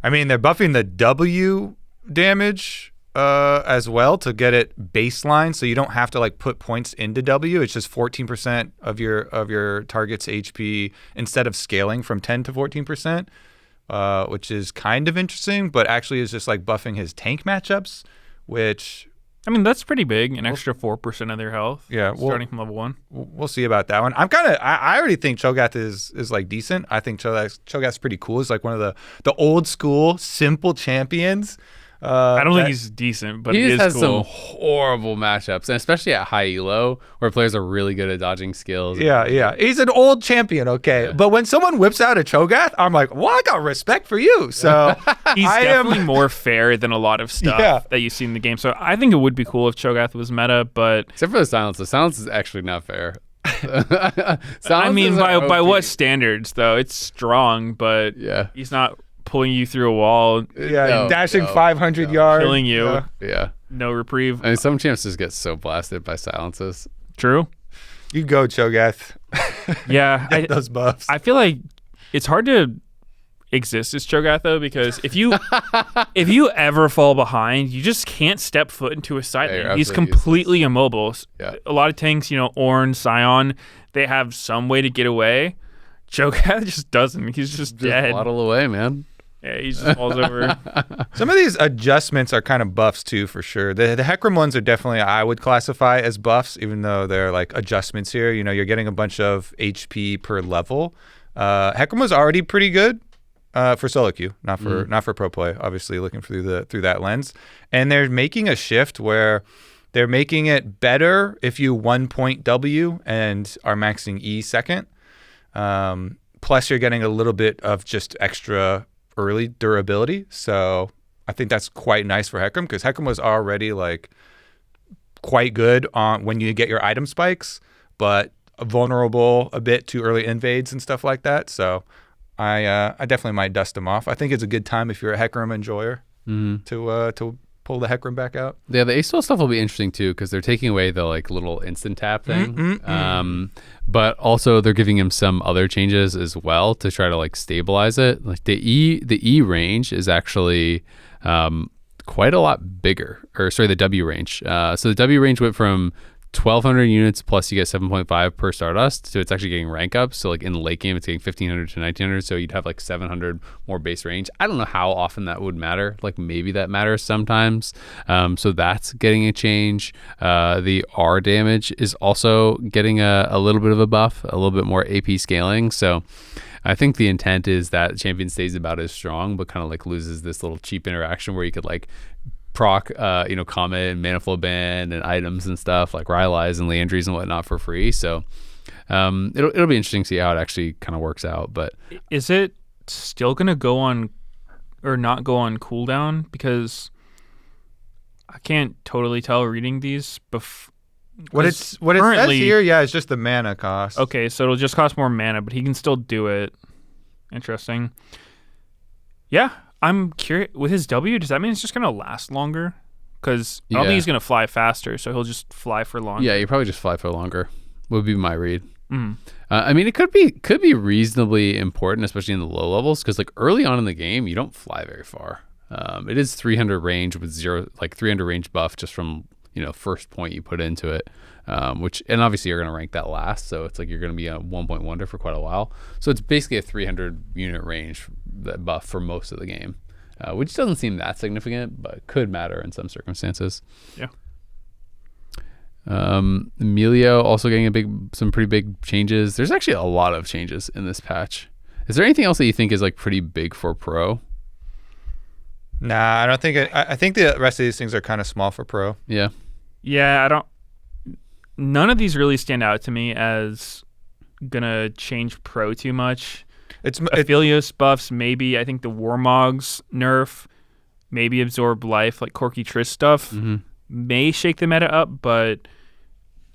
I mean, they're buffing the W damage as well to get it baseline, so you don't have to like put points into W. It's just 14% of your target's HP instead of scaling from 10 to 14%, which is kind of interesting, but actually is just like buffing his tank matchups, which...
I mean, that's pretty big, an extra 4% of their health.
Yeah,
starting from level 1.
We'll see about that one. I already think Cho'Gath is like decent. I think Cho'Gath's pretty cool. It's like one of the old school simple champions.
I don't think he's decent, but
he
is
has
cool.
some horrible matchups, and especially at high elo where players are really good at dodging skills.
Yeah. He's an old champion, okay. Yeah. But when someone whips out a Cho'Gath, I'm like, well, I got respect for you. So
he's definitely more fair than a lot of stuff that you see in the game. So I think it would be cool if Cho'Gath was meta, but
except for the silence. The silence is actually not fair.
I mean, by what standards though? It's strong, but he's not pulling you through a wall,
dashing 500 yards,
killing you.
Yeah,
no reprieve.
I mean, some champs just get so blasted by silences.
True.
You go, Cho'Gath.
Yeah,
Get those buffs.
I feel like it's hard to exist as Cho'Gath though, because if you ever fall behind, you just can't step foot into a side lane. He's completely immobile.
Yeah.
A lot of tanks, Ornn, Sion, they have some way to get away. Cho'Gath just doesn't. He's just dead.
Waddle away, man.
Yeah, he just falls over.
Some of these adjustments are kind of buffs too, for sure. The Hecarim ones are definitely, I would classify as buffs, even though they're like adjustments here. You're getting a bunch of HP per level. Hecarim was already pretty good for solo queue, not for pro play. Obviously, looking through that lens, and they're making a shift where they're making it better if you 1 point W and are maxing E second. Plus, you're getting a little bit of just extra early durability, so I think that's quite nice for Hecarim, because Hecarim was already like quite good on when you get your item spikes, but vulnerable a bit to early invades and stuff like that. So I definitely might dust him off. I think it's a good time if you're a Hecarim enjoyer to pull the Hecarim back out.
Yeah, the Azael stuff will be interesting too, because they're taking away the like little instant tap thing. But also they're giving him some other changes as well to try to like stabilize it. Like the E range is actually quite a lot bigger. Or sorry, the W range. So the W range went from 1,200 units plus you get 7.5 per Stardust, so it's actually getting rank up. So like in the late game, it's getting 1,500 to 1,900, so you'd have like 700 more base range. I don't know how often that would matter. Like maybe that matters sometimes. So that's getting a change. The R damage is also getting a little bit of a buff, a little bit more AP scaling. So I think the intent is that champion stays about as strong, but kind of like loses this little cheap interaction where you could like proc, Comet and Manifold Band and items and stuff like Rylai's and Leandries and whatnot for free. So it'll be interesting to see how it actually kind of works out. But
is it still gonna go on or not go on cooldown? Because I can't totally tell reading these.
What it says here, it's just the mana cost.
Okay, so it'll just cost more mana, but he can still do it. Interesting. Yeah. I'm curious with his W. Does that mean it's just gonna last longer? Because I don't
Yeah.
think he's gonna fly faster, so he'll just fly for longer.
Yeah, you probably just fly for longer. Would be my read.
Mm.
I mean, it could be reasonably important, especially in the low levels, because like early on in the game, you don't fly very far. It is 300 range with 300 range buff just from first point you put into it, and obviously you're going to rank that last, so it's like you're going to be a 1-point wonder for quite a while. So it's basically a 300 unit range that buff for most of the game, which doesn't seem that significant, but could matter in some circumstances.
Yeah.
Emilio also getting some pretty big changes. There's actually a lot of changes in this patch. Is there anything else that you think is like pretty big for pro?
Nah, I don't think it. I think the rest of these things are kind of small for pro.
Yeah.
Yeah, I don't. None of these really stand out to me as gonna change pro too much.
It's
Aphelios buffs, maybe. I think the Warmogs nerf, maybe absorb life, like Corky Triss stuff, may shake the meta up, but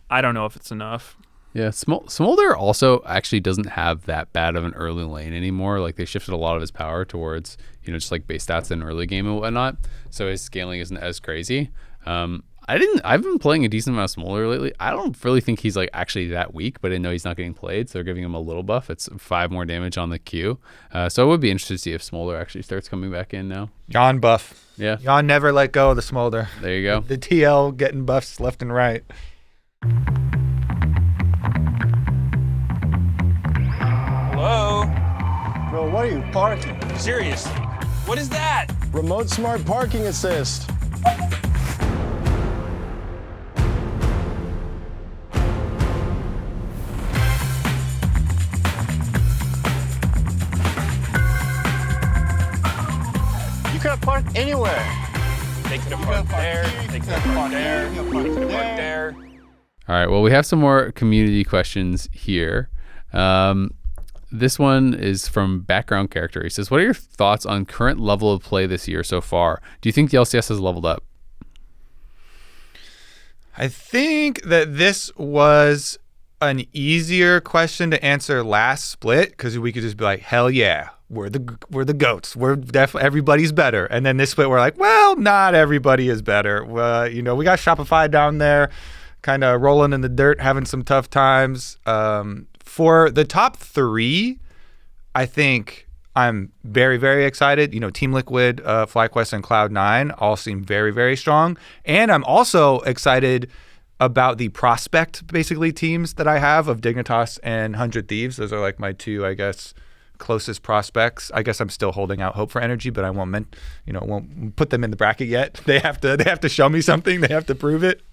I don't know if it's enough.
Yeah, Smolder also actually doesn't have that bad of an early lane anymore. Like they shifted a lot of his power towards, just like base stats in early game and whatnot. So his scaling isn't as crazy. I've been playing a decent amount of Smolder lately. I don't really think he's like actually that weak, but I know he's not getting played, so they're giving him a little buff. It's 5 more damage on the Q. So I would be interested to see if Smolder actually starts coming back in now.
Yon buff.
Yeah.
Yon never let go of the Smolder.
There you go.
The TL getting buffs left and right.
Hello?
Bro, what are you parking?
Seriously? What is that?
Remote smart parking assist. You could have parked anywhere.
They could have parked there. They could have parked there. They could have parked there.
All right. Well, we have some more community questions here. This one is from Background Character. He says, what are your thoughts on current level of play this year so far? Do you think the LCS has leveled up?
I think that this was an easier question to answer last split because we could just be like, hell yeah, we're the goats. We're definitely everybody's better. And then this split, we're like, well, not everybody is better. We got Shopify down there, kind of rolling in the dirt, having some tough times. For the top 3, I think I'm very, very excited. Team Liquid, FlyQuest, and Cloud9 all seem very, very strong. And I'm also excited about the prospect, basically, teams that I have of Dignitas and 100 Thieves. Those are like my 2, I guess, closest prospects. I guess I'm still holding out hope for Energy, but I won't put them in the bracket yet. They have to show me something. They have to prove it.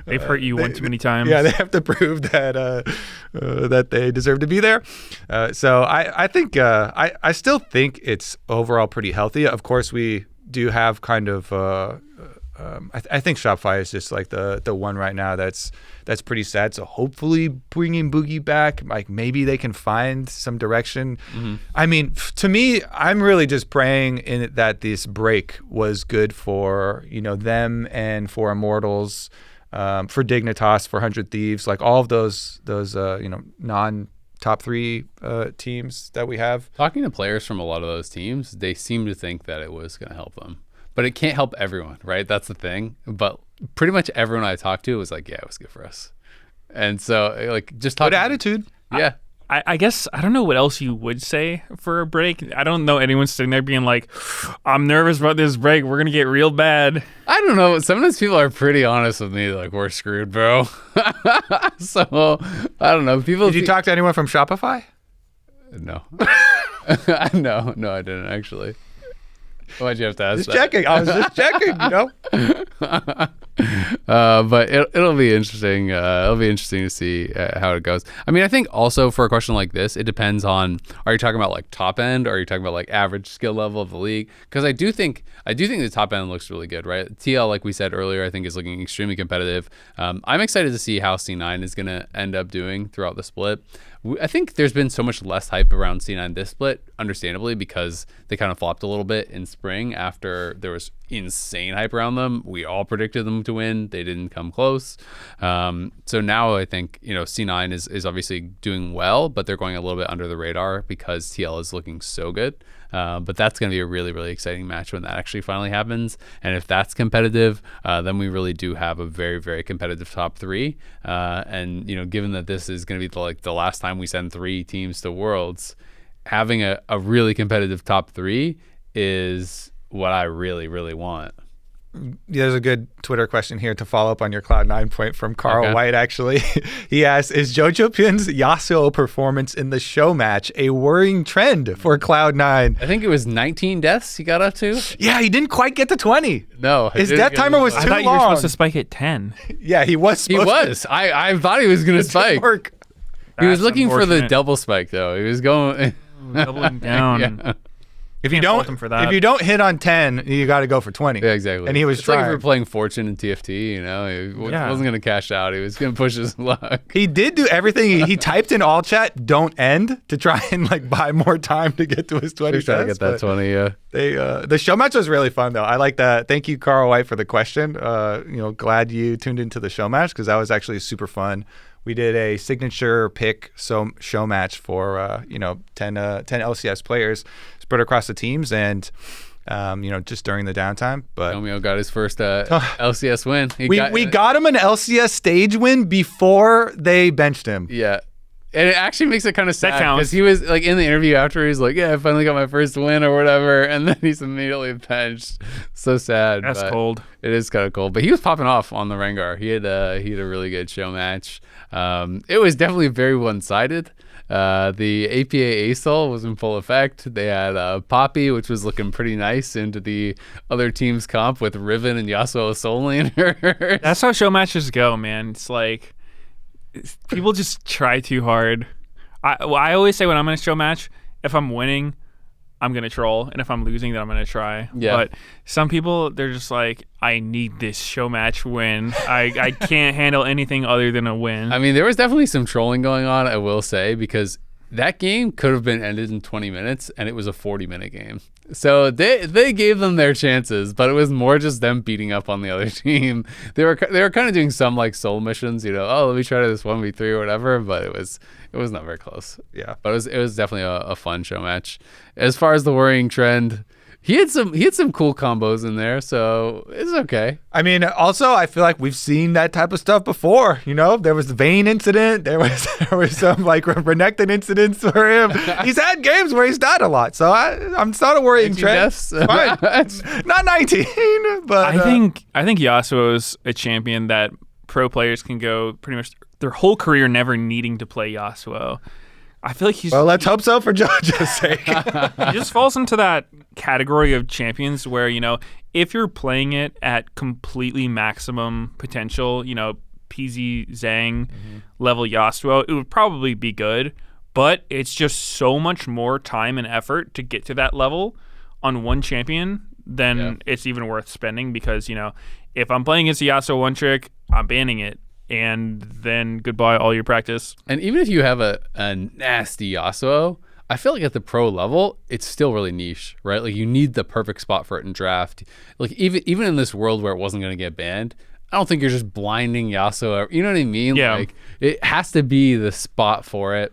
They've hurt you one too many times.
Yeah, they have to prove that they deserve to be there. So I think I still think it's overall pretty healthy. Of course, we do have kind of I think Shopify is just like the one right now that's pretty sad. So hopefully bringing Boogie back, like maybe they can find some direction. Mm-hmm. I mean, to me, I'm really just praying that this break was good for them and for Immortals. For Dignitas, for 100 Thieves, like all of those non-top 3 teams that we have.
Talking to players from a lot of those teams, they seem to think that it was going to help them. But it can't help everyone, right? That's the thing. But pretty much everyone I talked to was like, yeah, it was good for us. And so, like, just talking.
Good attitude.
Yeah.
I guess I don't know what else you would say for a break. I don't know anyone sitting there being like, I'm nervous about this break. We're going to get real bad.
I don't know. Sometimes people are pretty honest with me. Like, we're screwed, bro. So, I don't know.
Did you talk to anyone from Shopify?
No. No, I didn't actually. Why'd you have to ask
just
that?
Checking. I was just checking,
But it'll be interesting. It'll be interesting to see how it goes. I mean, I think also for a question like this, it depends on, are you talking about like top end, or are you talking about like average skill level of the league? Because I do think the top end looks really good, right? TL, like we said earlier, I think is looking extremely competitive. I'm excited to see how C9 is going to end up doing throughout the split. I think there's been so much less hype around C9 this split, understandably, because they kind of flopped a little bit in spring after there was insane hype around them. We all predicted them team to win. They didn't come close. So now I think, C9 is obviously doing well, but they're going a little bit under the radar because TL is looking so good. But that's going to be a really, really exciting match when that actually finally happens. And if that's competitive, then we really do have a very, very competitive top 3. And, given that this is going to be the last time we send 3 teams to Worlds, having a really competitive top 3 is what I really, really want.
There's a good Twitter question here to follow up on your Cloud9 point from Carl White, actually. He asks, is Jojo Pin's Yasuo performance in the show match a worrying trend for Cloud9?
I think it was 19 deaths he got up to.
Yeah, he didn't quite get to 20.
No.
His death timer was too long.
I thought you were supposed to spike at 10.
Yeah, he was supposed to.
He was. I thought he was going to spike.
Work.
He was looking for the double spike, though. He was going...
doubling down.
Yeah.
If you don't hit on 10, you got to go for 20.
Yeah, exactly.
And he was trying.
Like if we were playing Fortune in TFT, he wasn't going to cash out. He was going to push his luck.
He did do everything. He typed in all chat, don't end, to try and buy more time to get to his 20.
He's trying to get that 20, yeah.
The show match was really fun, though. I like that. Thank you, Carl White, for the question. Glad you tuned into the show match because that was actually super fun. We did a signature pick show match for 10 LCS players spread across the teams and just during the downtime. But
Tomio got his first LCS win.
We got him an LCS stage win before they benched him.
Yeah. And it actually makes it kind of sad
counts.
because he was in the interview after he's like, yeah, I finally got my first win or whatever, and then he's immediately benched. So sad.
That's cold.
It is kind of cold, but he was popping off on the Rengar. He had a really good show match. It was definitely very one-sided. The APA Azael was in full effect. They had Poppy, which was looking pretty nice into the other team's comp with Riven and Yasuo Soul Laner.
That's how show matches go, man. It's like people just try too hard. I always say when I'm in a show match, if I'm winning, I'm going to troll. And if I'm losing, then I'm going to try.
Yeah.
But some people, they're just like, I need this show match win. I can't handle anything other than a win.
I mean, there was definitely some trolling going on, I will say, because that game could have been ended in 20 minutes, and it was a 40-minute game. So they gave them their chances, but it was more just them beating up on the other team. They were kind of doing some soul missions, let me try this 1v3 or whatever, but it was not very close.
Yeah.
But it was definitely a fun show match. As far as the worrying trend, he had some cool combos in there, so it's okay.
I mean, also, I feel like we've seen that type of stuff before. There was the Vayne incident. There was some Renekton incidents for him. He's had games where he's died a lot, so it's not a worrying trend.
Deaths?
It's fine. Not 19, but
I think Yasuo is a champion that pro players can go pretty much their whole career never needing to play Yasuo. I feel like
well, let's hope so for JoJo's sake.
He just falls into that category of champions where, if you're playing it at completely maximum potential, PZ Zhang level Yasuo, it would probably be good. But it's just so much more time and effort to get to that level on one champion than it's even worth spending because, if I'm playing against a Yasuo one trick, I'm banning it. And then goodbye all your practice.
And even if you have a nasty Yasuo, I feel like at the pro level, it's still really niche, right? You need the perfect spot for it in draft. Even in this world where it wasn't going to get banned, I don't think you're just blinding Yasuo. You know what I mean?
Yeah.
It has to be the spot for it.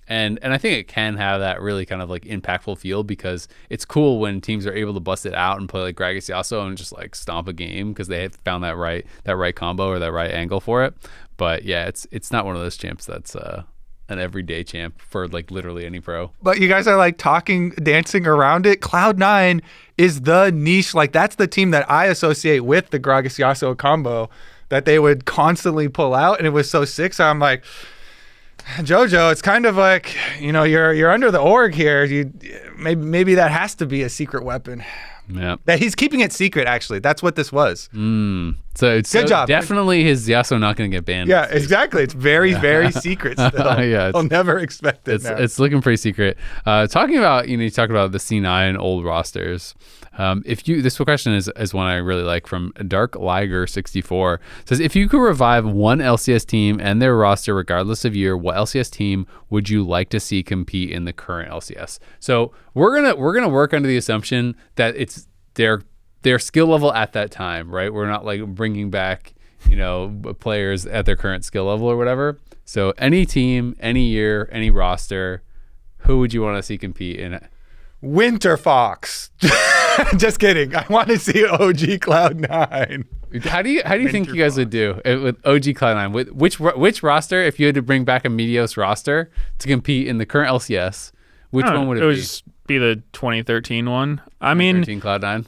And I think it can have that really kind of impactful feel because it's cool when teams are able to bust it out and play Gragas Yasuo and just stomp a game because they have found that right combo or that right angle for it. But yeah, it's not one of those champs that's an everyday champ for literally any pro.
But you guys are dancing around it. Cloud9 is the niche. That's the team that I associate with the Gragas Yasuo combo that they would constantly pull out, and it was so sick. So I'm like, JoJo, it's kind of you're under the org here. Maybe that has to be a secret weapon.
Yeah.
That he's keeping it secret, actually. That's what this was.
So it's
good job.
Definitely his Yasuo not going to get banned.
Yeah, exactly. It's very, very secret still.
Yeah,
I'll never expect it now.
It's looking pretty secret. Talking about, you talked about the C9 old rosters. This question is one I really like from Dark Liger 64. It says, if you could revive one LCS team and their roster regardless of year, what LCS team would you like to see compete in the current LCS? So we're gonna work under the assumption that it's their their skill level at that time, right? We're not like bringing back, players at their current skill level or whatever. So any team, any year, any roster, who would you want to see compete in it?
Winter Fox. Just kidding. I want to see OG Cloud9.
How do you think you guys would do with OG Cloud9? With which roster, if you had to bring back a Meteos roster to compete in the current LCS, which one would it be?
It would just be the 2013 one. I mean,
2013 Cloud9.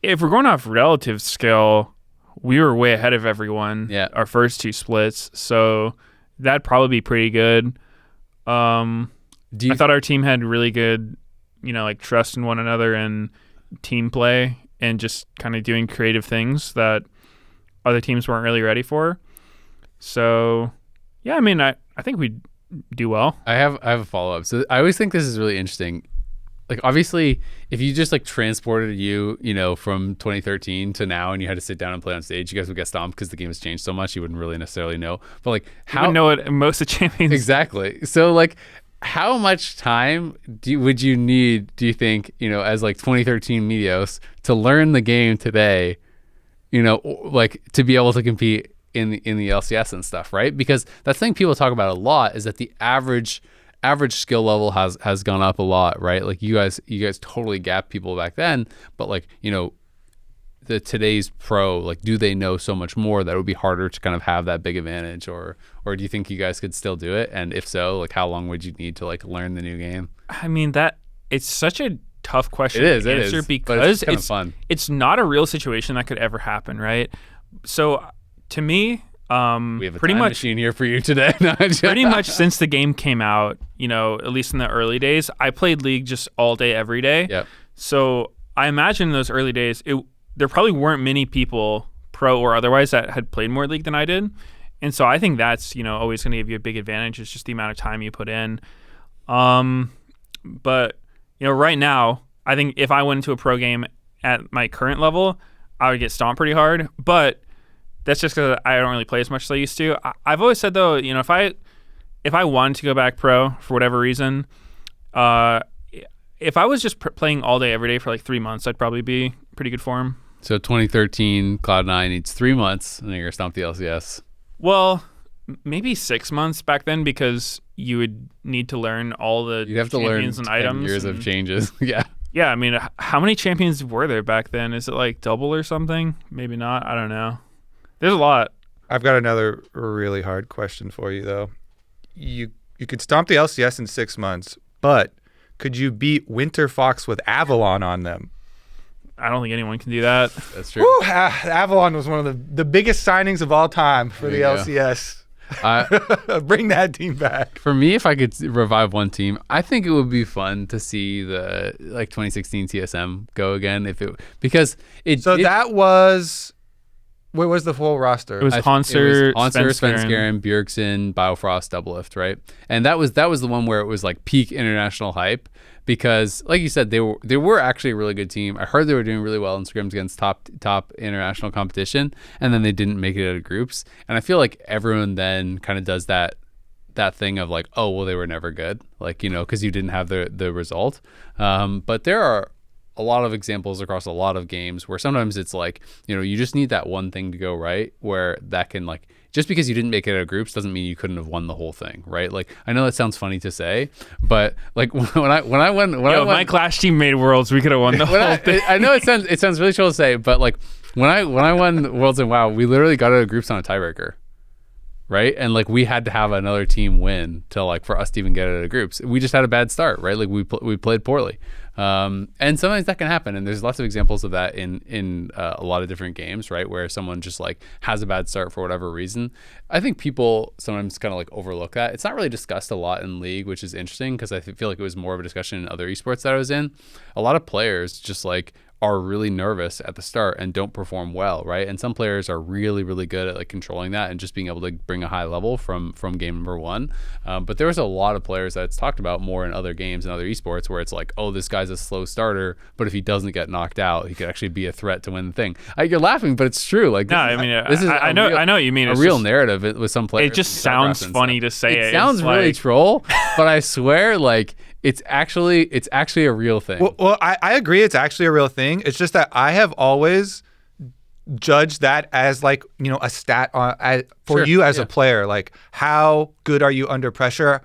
If we're going off relative scale, we were way ahead of everyone.
Yeah.
Our first two splits, so that'd probably be pretty good. I thought our team had really good, like trust in one another and team play and just kind of doing creative things that other teams weren't really ready for. So, yeah, I mean, I think we'd do well.
I have a follow-up. So I always think this is really interesting. Like, obviously, if you just like transported you from 2013 to now and you had to sit down and play on stage, you guys would get stomped because the game has changed so much. You wouldn't really necessarily know. But like,
how you would know it most of the champions.
Exactly. So like, how much time would you need, do you think, as like 2013 Meteos to learn the game today, like to be able to compete in the LCS and stuff, right? Because that's the thing people talk about a lot is that the average skill level has gone up a lot, right? Like you guys totally gapped people back then, but like, the today's pro, like, do they know so much more that it would be harder to kind of have that big advantage, or do you think you guys could still do it? And if so, like, how long would you need to like learn the new game?
I mean, it's such a tough question
to answer
because
it's kind of fun.
It's not a real situation that could ever happen, right? So to me,
we have a
pretty
time
much
machine here for you today.
pretty much since the game came out, at least in the early days, I played League just all day, every day.
Yep.
So I imagine in those early days, there probably weren't many people, pro or otherwise, that had played more League than I did. And so I think that's, always going to give you a big advantage. It's just the amount of time you put in. But, right now, I think if I went into a pro game at my current level, I would get stomped pretty hard. But that's just because I don't really play as much as I used to. I've always said, though, if I wanted to go back pro for whatever reason, if I was just playing all day, every day for like 3 months, I'd probably be pretty good form.
So 2013 Cloud9 needs 3 months, and then you're going to stomp the LCS.
Well, maybe 6 months back then, because you would need to learn all the
You'd have to learn
champions and
10
items.
years of changes. Yeah.
Yeah, I mean, how many champions were there back then? Is it like double or something? Maybe not. I don't know. There's a lot.
I've got another really hard question for you, though. You could stomp the LCS in 6 months, but could you beat Winter Fox with Avalon on them?
I don't think anyone can do that.
That's true.
Woo, Avalon was one of the biggest signings of all time for the LCS. Bring that team back.
For me, if I could revive one team, I think it would be fun to see the 2016 TSM go again. That was. What was the full roster?
It was Hanser,
Svenskeren, Bjergsen, Biofrost, Doublelift, right? And that was the one where it was like peak international hype, because like you said, they were actually a really good team. I heard they were doing really well in scrims against top international competition, and then they didn't make it out of groups. And I feel like everyone then kind of does that thing of like, oh, well, they were never good, like, because you didn't have the result. But there are a lot of examples across a lot of games where sometimes it's like, you just need that one thing to go right, where that can, like, just because you didn't make it out of groups doesn't mean you couldn't have won the whole thing, right? Like, I know that sounds funny to say, but like when I went,
my Clash team made Worlds, we could have won the whole thing.
I know it sounds really chill to say, but like when I won Worlds in WoW, we literally got out of groups on a tiebreaker. Right. And like we had to have another team win to like for us to even get out of groups. We just had a bad start. Right. Like we played poorly. And sometimes that can happen. And there's lots of examples of that in a lot of different games. Right. Where someone just like has a bad start for whatever reason. I think people sometimes kind of like overlook that. It's not really discussed a lot in League, which is interesting because I feel like it was more of a discussion in other esports that I was in. A lot of players just like are really nervous at the start and don't perform well, right? And some players are really, really good at like controlling that and just being able to bring a high level from game number one. But there's a lot of players that it's talked about more in other games and other esports where it's like, oh, this guy's a slow starter, but if he doesn't get knocked out, he could actually be a threat to win the thing. You're laughing, but it's true. Like,
no, I mean, this is I know what you mean.
A real narrative with some players.
It just sounds funny to say.
It sounds really troll, but I swear, like, it's actually a real thing.
Well, I agree. It's actually a real thing. It's just that I have always judged that as like, a stat for you as a player. Like, how good are you under pressure?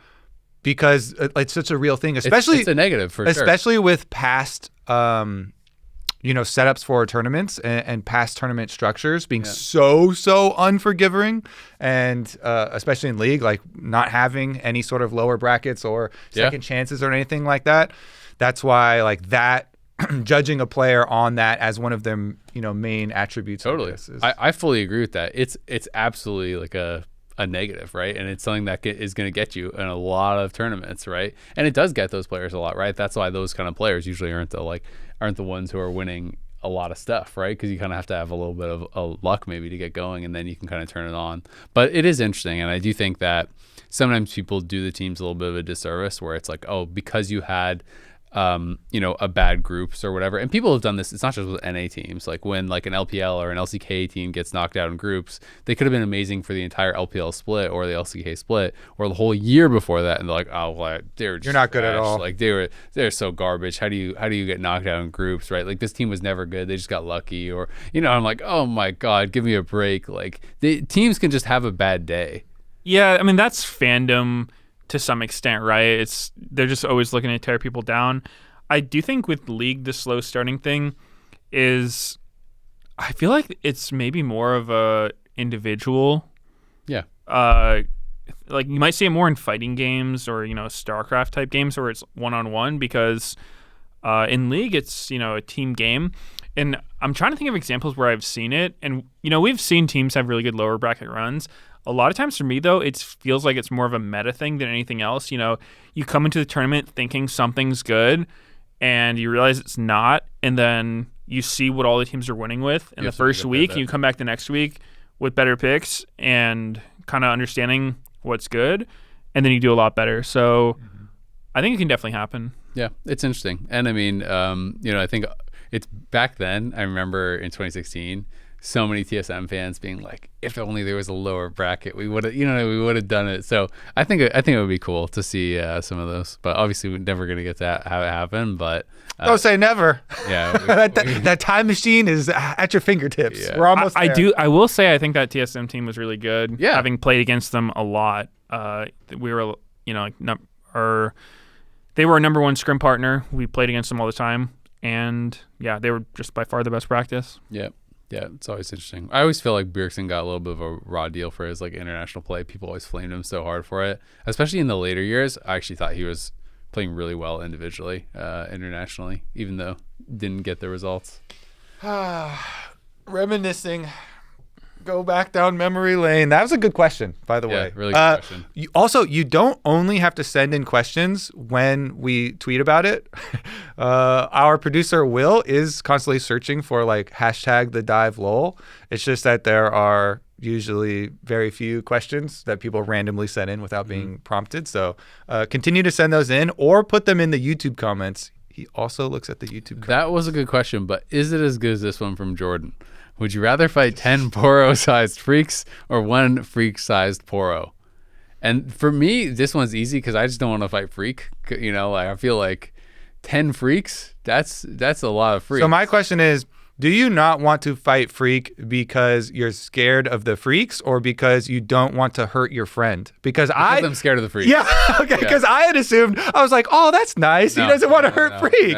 Because it's such a real thing, especially
it's a negative for sure.
Especially with past, setups for tournaments and past tournament structures being so unforgiving, and especially in League, like not having any sort of lower brackets or second chances or anything like that. That's why like that judging a player on that as one of their main attributes.
Totally, I fully agree with that. It's absolutely like a negative, right? And it's something that is going to get you in a lot of tournaments, right? And it does get those players a lot, right? That's why those kind of players usually aren't the ones who are winning a lot of stuff, right? Because you kind of have to have a little bit of luck maybe to get going, and then you can kind of turn it on. But it is interesting, and I do think that sometimes people do the teams a little bit of a disservice, where it's like, oh, because you had a bad groups or whatever. And people have done this. It's not just with NA teams. Like when like an LPL or an LCK team gets knocked out in groups, they could have been amazing for the entire LPL split or the LCK split or the whole year before that. And they're like, oh, well, they're just
you're not good
trash.
at all.
Like they're so garbage. How do you get knocked out in groups, right? Like this team was never good. They just got lucky. Or I'm like, oh my God, give me a break. Like the teams can just have a bad day.
Yeah, I mean that's fandom to some extent, right? They're just always looking to tear people down. I do think with League, the slow starting thing is, I feel like it's maybe more of a individual.
Yeah.
Like you might see it more in fighting games or StarCraft type games where it's one-on-one, because in League it's a team game. And I'm trying to think of examples where I've seen it, and we've seen teams have really good lower bracket runs. A lot of times for me, though, it feels like it's more of a meta thing than anything else. You come into the tournament thinking something's good, and you realize it's not, and then you see what all the teams are winning with in the first week, and you come back the next week with better picks and kind of understanding what's good, and then you do a lot better. So I think it can definitely happen.
Yeah, it's interesting. And I mean, I think it's back then, I remember in 2016, so many TSM fans being like, if only there was a lower bracket, we would have done it. So I think it would be cool to see some of those, but obviously we're never going to get to have it happen. But
don't say never.
Yeah,
that time machine is at your fingertips. Yeah. We're almost there.
I will say I think that TSM team was really good.
Yeah,
having played against them a lot. We were they were our number one scrim partner. We played against them all the time, and yeah, they were just by far the best practice.
Yeah. Yeah, it's always interesting. I always feel like Bjergsen got a little bit of a raw deal for his like international play. People always flamed him so hard for it, especially in the later years. I actually thought he was playing really well individually, internationally, even though didn't get the results.
Reminiscing. Go back down memory lane. That was a good question, by the way.
Really good question.
You don't only have to send in questions when we tweet about it. Our producer, Will, is constantly searching for like #TheDiveLol. It's just that there are usually very few questions that people randomly send in without being prompted. So continue to send those in or put them in the YouTube comments. He also looks at the YouTube comments.
That was a good question, but is it as good as this one from Jordan? Would you rather fight 10 poro-sized Phreaks or 1 Phreak-sized poro? And for me, this one's easy because I just don't want to fight Phreak. I feel like 10 Phreaks, that's a lot of Phreaks.
So my question is, do you not want to fight Phreak because you're scared of the Phreaks or because you don't want to hurt your friend? Because I'm
scared of the Phreaks.
Yeah, okay, because I had assumed, I was like, oh, that's nice. He doesn't want to hurt Phreak.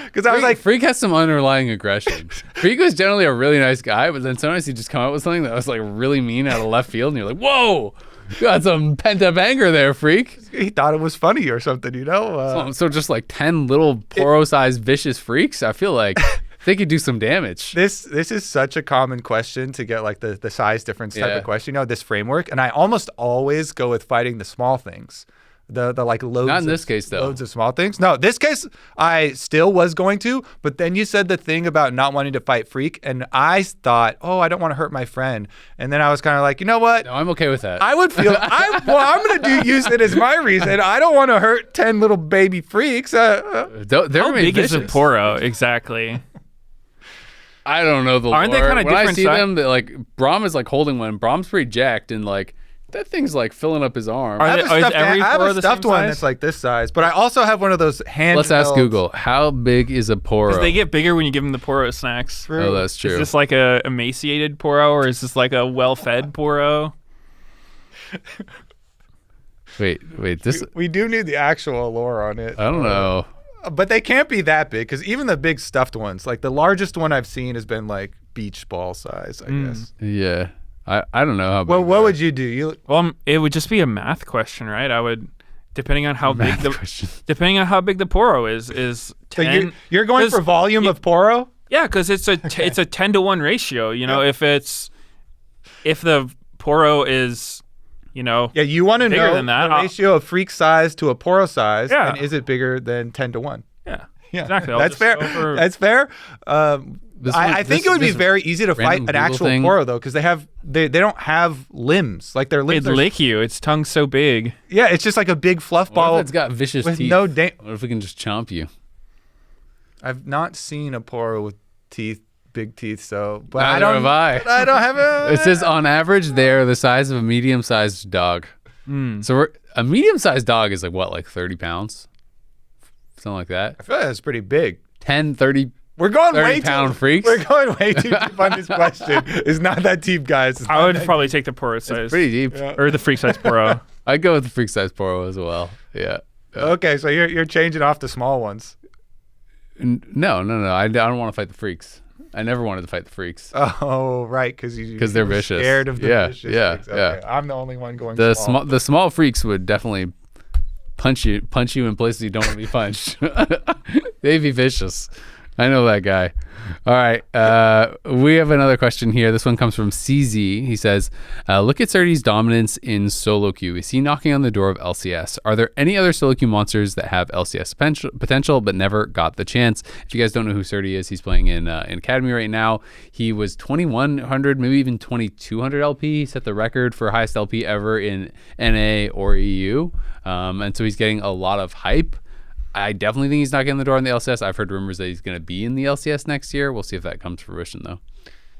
Because I was like...
Phreak has some underlying aggression. Phreak was generally a really nice guy, but then sometimes he'd just come out with something that was like really mean out of left field, and you're like, whoa! You got some pent-up anger there, Phreak.
He thought it was funny or something,
So just like 10 little poro-sized vicious Phreaks, I feel like... they could do some damage.
This is such a common question to get like the size difference type of question, this framework. And I almost always go with fighting the small things. The like loads.
Not in this case though.
Loads of small things. No, this case I still was going to, but then you said the thing about not wanting to fight Phreak, and I thought, oh, I don't want to hurt my friend. And then I was kind of like, you know what?
No, I'm okay with that.
I would feel I'm gonna use it as my reason. I don't want to hurt 10 little baby Phreaks.
They're
how big is a poro exactly?
I don't know the
Aren't
lore.
they kind of different?
When I see them, like Braum is like holding one. Braum's pretty jacked, and like That thing's like filling up his arm.
Are
I
they-
have a
is
stuffed,
every
I have
poro
a
the
stuffed
same
one
size?
that's like this size, but I also have one of those hand.
Let's ask Google. How big is a poro?
Because they get bigger when you give them the poro snacks.
Oh, that's true.
Is this like a emaciated poro, or is this like a well-fed poro?
Wait. This
We do need the actual lore on it.
I don't know.
But they can't be that big because even the big stuffed ones, like the largest one I've seen has been like beach ball size, I guess.
Yeah. I don't know how big.
Well, what
they are.
would you do? You
Well, it would just be a math question, right? I would, depending on how
Math
big
question.
depending on how big the poro is
so
10.
you're going
'cause
for volume of poro?
Yeah, because it's a 10-to-1 ratio. You know, if the poro is, you know,
Yeah, you want to
Bigger
know
than that.
the ratio of Phreak size to a poro size,
Yeah.
and is it bigger than 10-to-1?
yeah,
Yeah,
exactly. I'll
That's
just
fair.
go for-
That's fair.
This
I
one-
think
this-
it would be
this
very easy to fight
random
an
Google
actual
thing-
poro though, because they don't have limbs. Like their limbs
It'd
are
lick you. Its tongue's so big.
yeah, it's just like a big fluff
What
ball
if it's got vicious
with
teeth?
no
What if we can just chomp you?
I've not seen a poro with teeth, big teeth. So, but
Neither
I don't.
have I.
but I don't have a.
It says on average they're the size of a medium-sized dog. So a medium-sized dog is like 30 pounds, something like that.
I feel like that's pretty big.
10, 30.
We're going
30
way
pound
too.
freaks?
We're going way too deep on this question. It's not that deep, guys. It's
I
not
would
that
probably take the poro size
Pretty deep.
or the freak size poro.
I'd go with the freak size poro as well. Yeah.
deep. Okay, so you're changing off the small ones.
No. I don't want to fight the freaks. I never wanted to fight the freaks.
Oh, right, because
they're
were
vicious.
Scared of the
Yeah,
vicious
yeah,
freaks.
yeah.
Okay, I'm the only one going
The
small.
the small freaks would definitely punch you in places you don't want to be punched. They'd be vicious. I know that guy. All right. We have another question here. This one comes from CZ. He says, look at Srtty's dominance in solo queue. Is he knocking on the door of LCS? Are there any other solo queue monsters that have LCS potential but never got the chance? If you guys don't know who Srtty is, he's playing in Academy right now. He was 2,100, maybe even 2,200 LP. He set the record for highest LP ever in NA or EU. And so he's getting a lot of hype. I definitely think he's not getting the door in the LCS. I've heard rumors that he's going to be in the LCS next year. We'll see if that comes to fruition, though.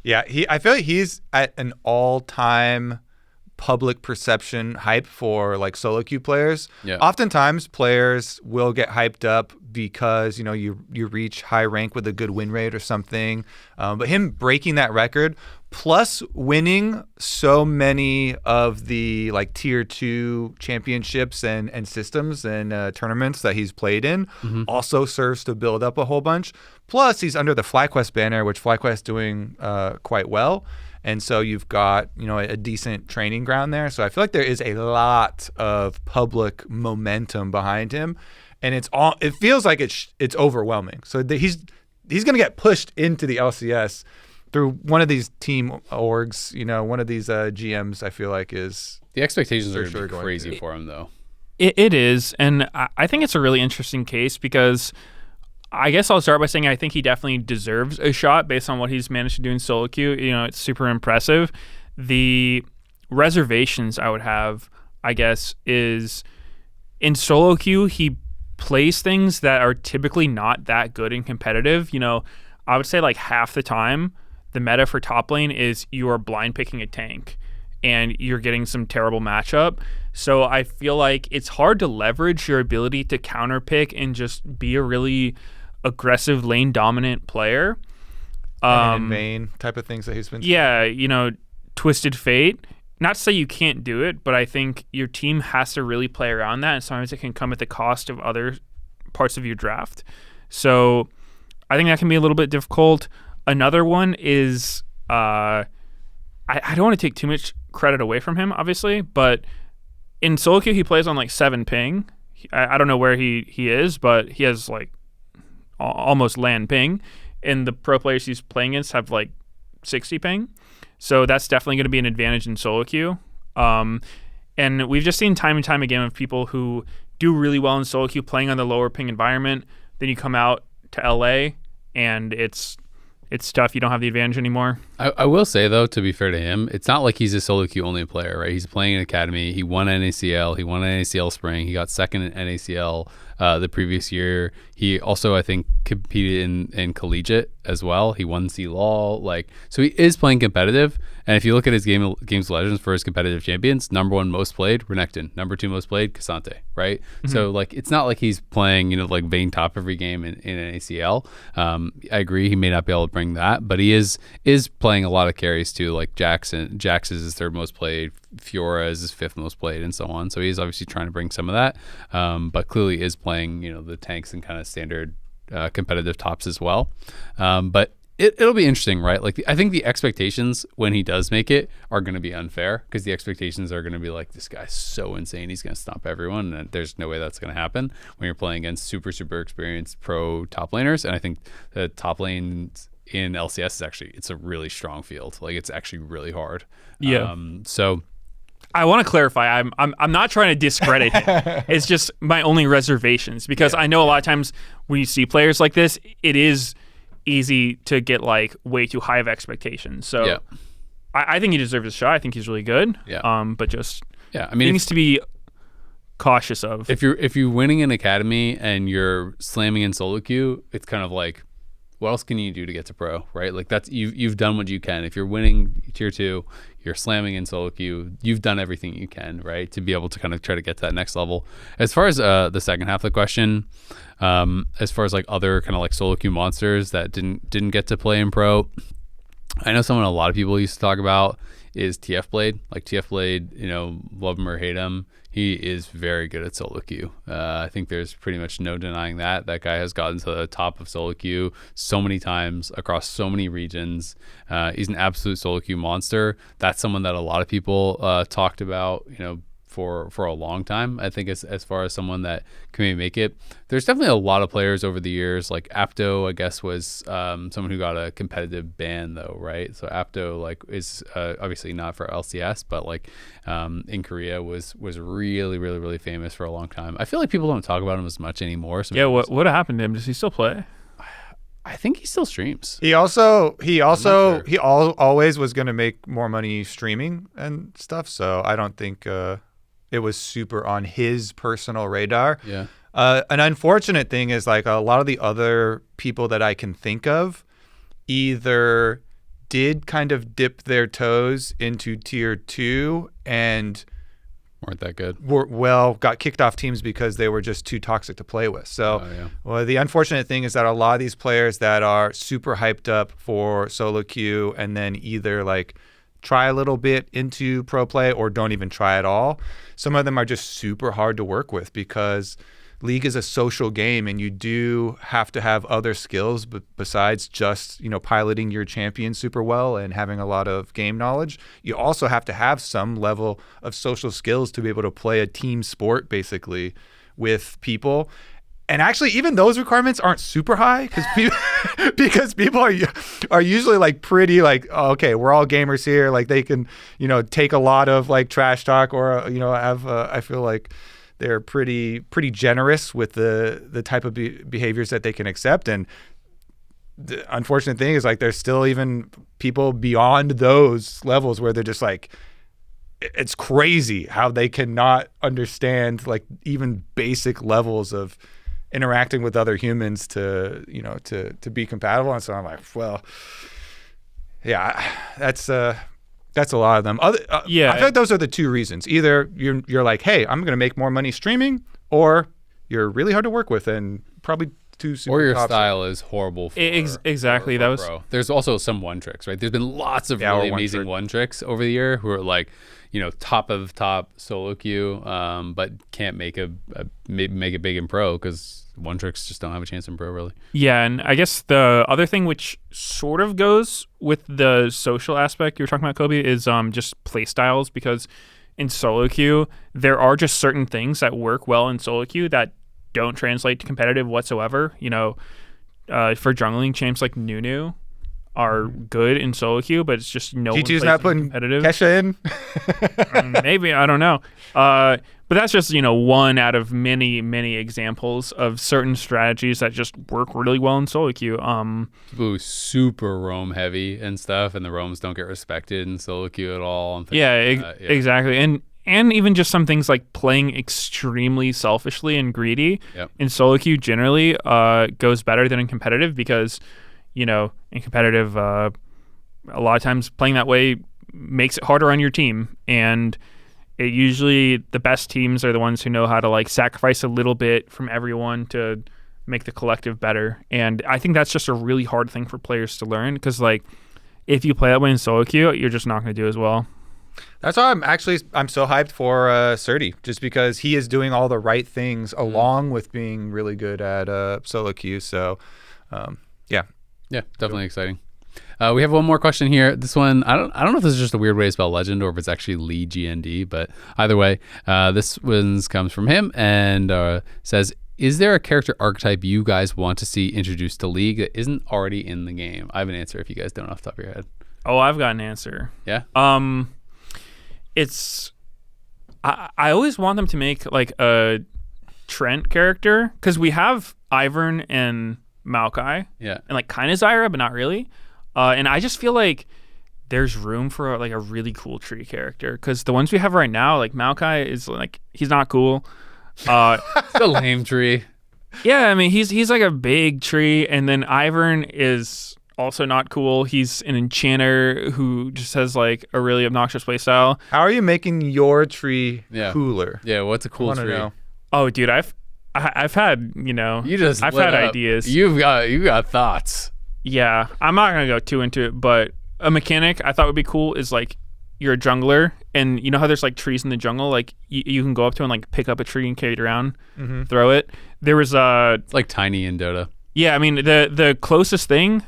Yeah, I feel like he's at an all-time public perception hype for like solo queue players.
Yeah.
Oftentimes players will get hyped up because you reach high rank with a good win rate or something. But him breaking that record plus winning so many of the like tier 2 championships and systems and tournaments that he's played in also serves to build up a whole bunch. Plus he's under the FlyQuest banner, which FlyQuest doing quite well. And so you've got, a decent training ground there. So I feel like there is a lot of public momentum behind him, and it feels like it's overwhelming. So he's going to get pushed into the LCS through one of these team orgs, one of these GMs. I feel like is
The expectations are
sure
going to be
going
crazy
to.
for him, though.
It is, and I think it's a really interesting case because I guess I'll start by saying I think he definitely deserves a shot based on what he's managed to do in solo queue. It's super impressive. The reservations I would have, I guess, is in solo queue, he plays things that are typically not that good and competitive. I would say like half the time, the meta for top lane is you are blind picking a tank and you're getting some terrible matchup. So I feel like it's hard to leverage your ability to counter pick and just be a really aggressive lane dominant player.
in vain type of things that he's been.
Yeah, Twisted Fate. Not to say you can't do it, but I think your team has to really play around that, and sometimes it can come at the cost of other parts of your draft. So I think that can be a little bit difficult. Another one is I don't want to take too much credit away from him, obviously, but in solo queue he plays on like 7 ping. I don't know where he is, but he has like almost land ping, and the pro players he's playing against have like 60 ping. So that's definitely going to be an advantage in solo queue. And we've just seen time and time again of people who do really well in solo queue playing on the lower ping environment. Then you come out to LA and it's tough. You don't have the advantage anymore.
I will say, though, to be fair to him, it's not like he's a solo queue only player, right? He's playing in Academy. He won NACL. He won NACL Spring. He got second in NACL the previous year. He also, I think, competed in collegiate as well. He won C-Law, so he is playing competitive. And if you look at his games of Legends for his competitive champions, number 1 most played, Renekton. Number 2 most played, Cassante, right? So it's not like he's playing, Vayne top every game in an ACL. I agree he may not be able to bring that, but he is playing a lot of carries too, like Jax is his 3rd most played, Fiora is his 5th most played, and so on. So he's obviously trying to bring some of that, but clearly is playing, the tanks and kind of standard competitive tops as well. But it'll be interesting, right? I think the expectations when he does make it are going to be unfair, because the expectations are going to be like, this guy's so insane, he's going to stomp everyone, and there's no way that's going to happen when you're playing against super experienced pro top laners. And I think the top lanes in LCS it's a really strong field. It's actually really hard.
Yeah.
So
I want to clarify. I'm not trying to discredit him. It's just my only reservations, because I know a lot of times when you see players like this, it is easy to get way too high of expectations. So I think he deserves a shot. I think he's really good.
Yeah.
But just
things
to be cautious of.
If you're winning an academy and you're slamming in solo queue, it's kind of like, what else can you do to get to pro, right? That's you've done what you can. If you're winning tier 2, you're slamming in solo queue, you've done everything you can, right, to be able to kind of try to get to that next level. As far as the second half of the question, as far as other kind of solo queue monsters that didn't get to play in pro, I know someone a lot of people used to talk about is TF Blade. TF Blade, love him or hate him, he is very good at solo queue. I think there's pretty much no denying that. That guy has gotten to the top of solo queue so many times across so many regions. He's an absolute solo queue monster. That's someone that a lot of people talked about, for a long time. I think as far as someone that can maybe make it, there's definitely a lot of players over the years. Apto, I guess, was someone who got a competitive ban though, right? So Apto is obviously not for LCS, but in Korea was really famous for a long time. I feel like people don't talk about him as much anymore. So
what happened to him? Does he still play?
I think he still streams.
He always was going to make more money streaming and stuff. So I don't think it was super on his personal radar.
Yeah.
An unfortunate thing is a lot of the other people that I can think of either did kind of dip their toes into tier 2 and
weren't that good.
Got kicked off teams because they were just too toxic to play with. So, the unfortunate thing is that a lot of these players that are super hyped up for solo queue and then either try a little bit into pro play or don't even try at all, some of them are just super hard to work with, because League is a social game and you do have to have other skills besides just, piloting your champion super well and having a lot of game knowledge. You also have to have some level of social skills to be able to play a team sport basically with people. And actually, even those requirements aren't super high because people are usually pretty okay, we're all gamers here. They can, take a lot of trash talk or, have, I feel like they're pretty generous with the type of behaviors that they can accept. And the unfortunate thing is there's still even people beyond those levels where they're just it's crazy how they cannot understand even basic levels of interacting with other humans to be compatible. And so I'm that's a lot of them. I feel like those are the two reasons. Either you're hey, I'm going to make more money streaming, or you're really hard to work with and probably too super
or your
toxic.
Style is horrible for,
exactly
for
that was
pro. There's also some one tricks, right? There's been lots of really amazing one tricks over the year who are top of top solo queue, but can't make it big in pro because one tricks just don't have a chance in pro, really.
Yeah, and I guess the other thing which sort of goes with the social aspect you were talking about, Kobe, is just play styles, because in solo queue there are just certain things that work well in solo queue that don't translate to competitive whatsoever. For jungling, champs like Nunu are good in solo queue, but it's just no
G2's not putting
competitive.
Kesha in.
Maybe, I don't know. But that's just one out of many examples of certain strategies that just work really well in solo queue.
People who super roam heavy and stuff, and the roams don't get respected in solo queue at all.
Exactly. And even just some things like playing extremely selfishly and greedy in solo queue generally goes better than in competitive, because in competitive, a lot of times playing that way makes it harder on your team. And it usually the best teams are the ones who know how to like sacrifice a little bit from everyone to make the collective better. And I think that's just a really hard thing for players to learn, because like if you play that way in solo queue, you're just not going to do as well.
That's why I'm so hyped for Srtty, just because he is doing all the right things along with being really good at solo queue. So, yeah,
definitely exciting. We have one more question here. This one, I don't know if this is just a weird way to spell legend or if it's actually Lee GND, but either way, this one comes from him and says, is there a character archetype you guys want to see introduced to League that isn't already in the game? I have an answer if you guys don't off the top of your head.
Oh, I've got an answer.
Yeah?
I always want them to make like a Trent character, because we have Ivern and Maokai.
Yeah.
And like kind of Zyra, but not really. And I just feel like there's room for like a really cool tree character, because the ones we have right now, like Maokai is like, he's not cool.
It's a lame tree.
Yeah, I mean he's like a big tree, and then Ivern is also not cool. He's an enchanter who just has like a really obnoxious playstyle.
How are you making your tree cooler?
Yeah, what's a cool tree?
Know.
Oh, dude, I've had I've had ideas.
You got thoughts.
Yeah, I'm not gonna go too into it, but a mechanic I thought would be cool is like you're a jungler, and you know how there's like trees in the jungle, like you can go up to and like pick up a tree and carry it around, throw it. There was
it's like tiny in Dota.
Yeah, I mean the closest thing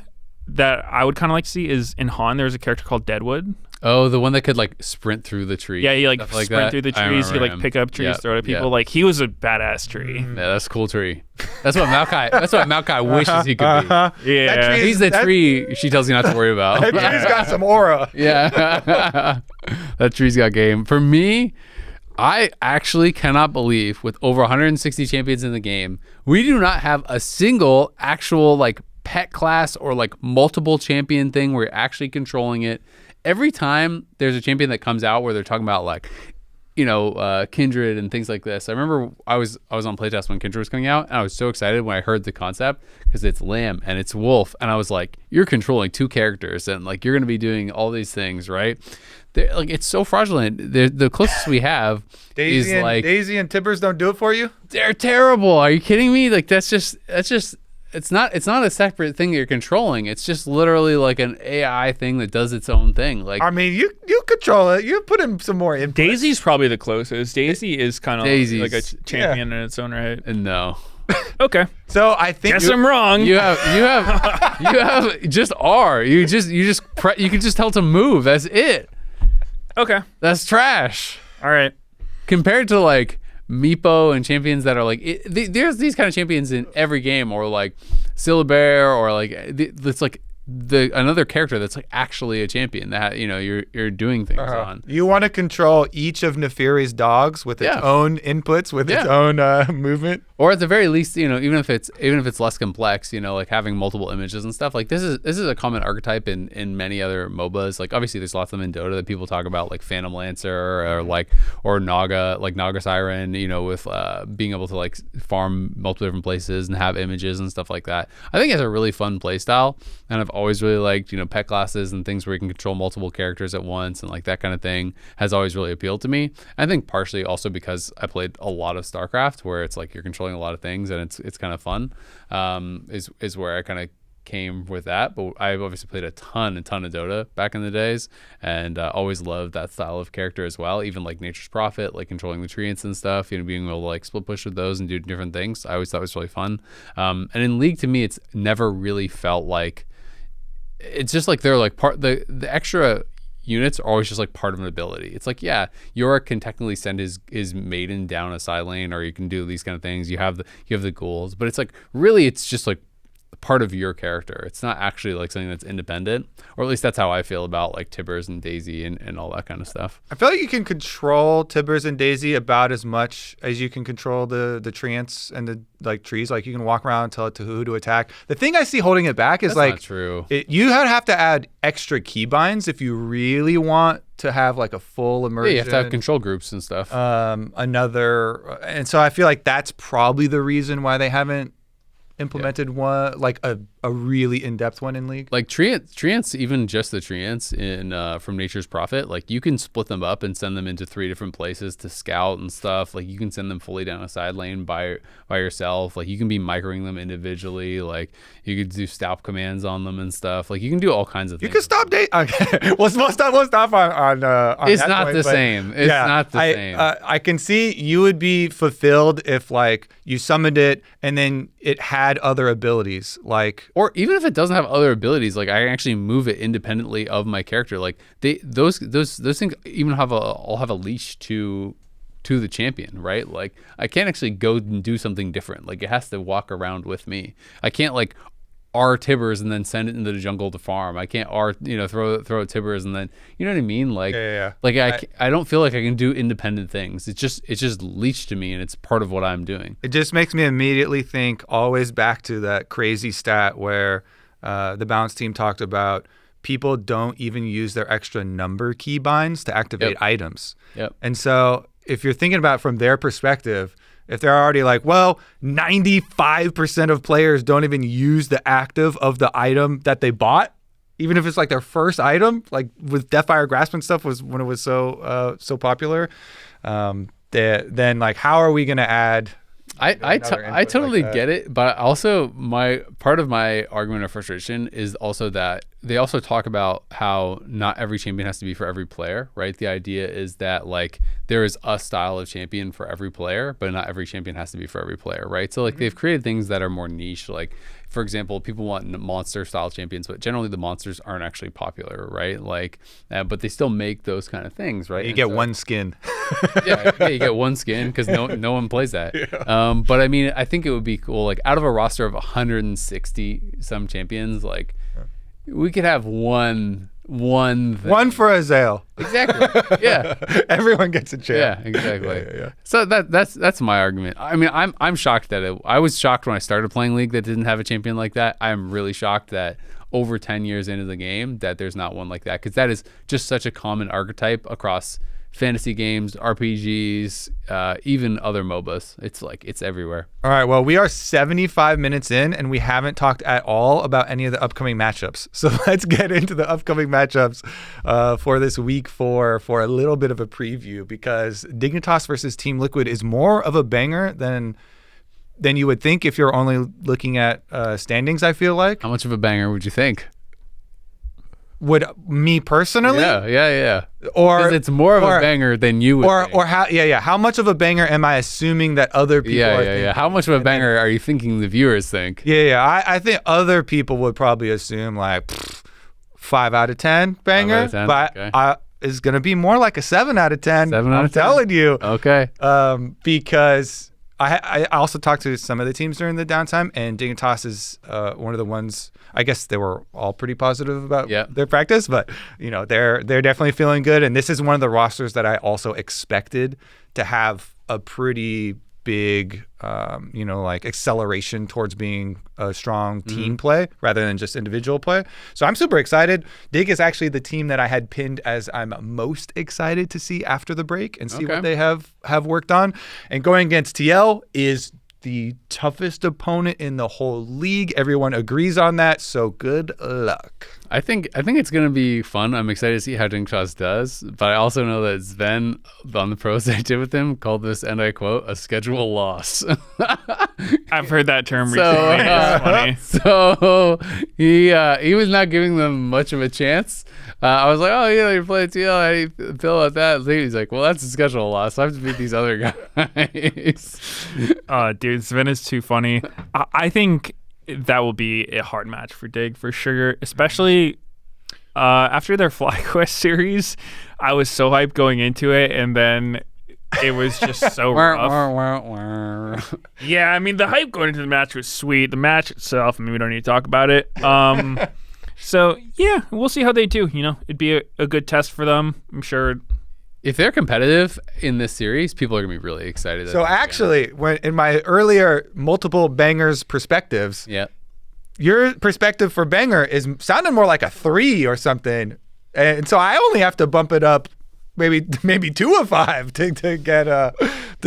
that I would kind of like to see is in Han. There's a character called Deadwood.
Oh, the one that could like sprint through the tree.
Yeah, he like sprint through the trees. He like pick up trees, throw it at people. Like he was a badass tree.
Yeah, that's a cool tree. That's what Maokai. That's what Maokai wishes he could be.
Yeah,
he's the tree she tells you not to worry about.
That tree's got some aura.
Yeah, that tree's got game. For me, I actually cannot believe with over 160 champions in the game, we do not have a single actual like pet class or like multiple champion thing where you're actually controlling it. Every time there's a champion that comes out where they're talking about like, Kindred and things like this. I remember I was on playtest when Kindred was coming out, and I was so excited when I heard the concept, because it's Lamb and it's Wolf, and I was like, you're controlling two characters and like you're going to be doing all these things, right? Like it's so fraudulent. The closest we have is like
Daisy and Tibbers don't do it for you.
They're terrible. Are you kidding me? Like that's just. It's not a separate thing that you're controlling. It's just literally like an AI thing that does its own thing. Like
I mean, you control it. You put in some more input.
Daisy's probably the closest. Daisy is kind of like a champion in its own right.
No.
Okay.
So I think
guess I'm wrong.
You have just R. You can just tell it to move. That's it.
Okay.
That's trash.
All right.
Compared to like Meepo and champions that are like there's these kind of champions in every game, or like Syllabear, or like it's like another character that's like actually a champion that you're doing things on.
You want to control each of Neferi's dogs with its own inputs, with its own movement,
or at the very least, even if it's less complex, like having multiple images and stuff. Like this is a common archetype in many other MOBAs. Like obviously there's lots of them in Dota that people talk about, like Phantom Lancer or Naga, like Naga Siren, with being able to like farm multiple different places and have images and stuff like that. I think it's a really fun play style, and I've always really liked pet classes and things where you can control multiple characters at once, and like that kind of thing has always really appealed to me. I think partially also because I played a lot of StarCraft, where it's like you're controlling a lot of things and it's kind of fun, is where I kind of came with that. But I've obviously played a ton of Dota back in the days, and always loved that style of character as well. Even like Nature's Prophet, like controlling the treants and stuff, being able to like split push with those and do different things, I always thought was really fun. And in League, to me, it's never really felt like, it's just like they're like the extra units are always just like part of an ability. It's like, yeah, Yorick can technically send his maiden down a side lane, or you can do these kind of things. You have the ghouls, but it's like really it's just like part of your character. It's not actually like something that's independent, or at least that's how I feel about like Tibbers and Daisy and all that kind of stuff.
I feel like you can control Tibbers and Daisy about as much as you can control the treants and the like trees. Like you can walk around and tell it to who to attack. The thing I see holding it back is
that's
like
not true.
You have to add extra keybinds if you really want to have like a full immersion.
Yeah, you have to have control groups and stuff.
And so I feel like that's probably the reason why they haven't implemented one, like a really in-depth one in League?
Like treants, even just the treants in from Nature's Prophet, like you can split them up and send them into 3 different places to scout and stuff. Like you can send them fully down a side lane by yourself. Like you can be microing them individually. Like you could do stop commands on them and stuff. Like you can do all kinds of things.
You can stop date. Okay. we'll stop on
It's
that
not
point,
the
but
same. It's not the same.
I can see you would be fulfilled if like you summoned it and then it had other abilities, like,
or even if it doesn't have other abilities, like I can actually move it independently of my character. Like those things even all have a leash to the champion, right? Like I can't actually go and do something different. Like it has to walk around with me. I can't like R Tibbers and then send it into the jungle to farm. I can't throw it Tibbers and then, you know what I mean? Like, like I don't feel like I can do independent things. It's just leached to me and it's part of what I'm doing.
It just makes me immediately think always back to that crazy stat where the balance team talked about people don't even use their extra number keybinds to activate items.
Yep.
And so if you're thinking about it from their perspective, if they're already like, well, 95% of players don't even use the active of the item that they bought, even if it's like their first item, like with Deathfire Grasp and stuff was when it was so popular, then like how are we going to add
I totally get it, but also part of my argument of frustration is also that they also talk about how not every champion has to be for every player, right? The idea is that like there is a style of champion for every player, but not every champion has to be for every player, right? So like they've created things that are more niche, like for example, people want monster style champions, but generally the monsters aren't actually popular, right? Like, but they still make those kind of things, right?
You get one skin.
yeah, you get one skin because no one plays that. Yeah. But I mean, I think it would be cool. Like out of a roster of 160 some champions, like we could have one thing.
One for Azael.
Exactly. Yeah.
Everyone gets a chance.
Yeah, exactly. Yeah. So that's my argument. I mean, I'm shocked that I was shocked when I started playing League that didn't have a champion like that. I'm really shocked that over 10 years into the game that there's not one like that, because that is just such a common archetype across fantasy games, RPGs, even other MOBAs. It's everywhere.
All right, well, we are 75 minutes in, and we haven't talked at all about any of the upcoming matchups. So let's get into the upcoming matchups for this week for a little bit of a preview, because Dignitas versus Team Liquid is more of a banger than you would think if you're only looking at standings, I feel like.
How much of a banger would you think?
Would me personally?
Yeah.
Or
it's more of a banger than you would think.
Or how much of a banger am I assuming that other people are thinking?
Yeah. How much of a banger are you thinking the viewers think?
Yeah. I think other people would probably assume like 5 out of 10 banger.
5 out of 10,
but
okay.
It's going to be more like a 7 out of 10.
7 out of 10?
I'm telling you.
Okay.
Because I also talked to some of the teams during the downtime, and Dignitas is one of the ones. I guess they were all pretty positive about their practice, but they're definitely feeling good. And this is one of the rosters that I also expected to have a pretty big, like acceleration towards being a strong team play rather than just individual play. So I'm super excited. Dig is actually the team that I had pinned as I'm most excited to see after the break and see what they have worked on. And going against TL is the toughest opponent in the whole league. Everyone agrees on that, so good luck.
I think it's going to be fun. I'm excited to see how Dignitas does, but I also know that Sven, on the pros I did with him, called this, and I quote, a schedule loss.
I've heard that term recently. It's funny.
So he was not giving them much of a chance. I was like, oh, you're playing TL. How do you feel about that? He's like, well, that's a schedule loss. I have to beat these other guys.
Dude, Sven is too funny. I think that will be a hard match for Dig for sure, especially after their FlyQuest series. I was so hyped going into it, and then it was just so rough. Yeah, I mean, the hype going into the match was sweet. The match itself, I mean, we don't need to talk about it. So, yeah, we'll see how they do. It'd be a good test for them, I'm sure.
If they're competitive in this series, people are going to be really excited.
So actually, when in my earlier multiple bangers perspectives, your perspective for banger is sounding more like a 3 or something. And so I only have to bump it up maybe 2 of 5 to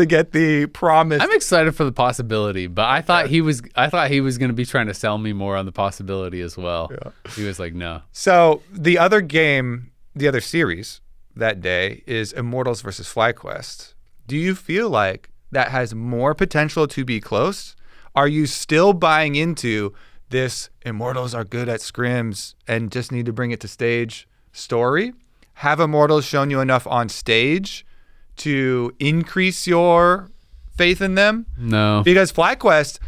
get the promise.
I'm excited for the possibility, but I thought he was going to be trying to sell me more on the possibility as well. Yeah. He was like, no.
So the other series that day is Immortals versus FlyQuest. Do you feel like that has more potential to be close? Are you still buying into this Immortals are good at scrims and just need to bring it to stage story? Have Immortals shown you enough on stage to increase your faith in them?
No.
Because FlyQuest,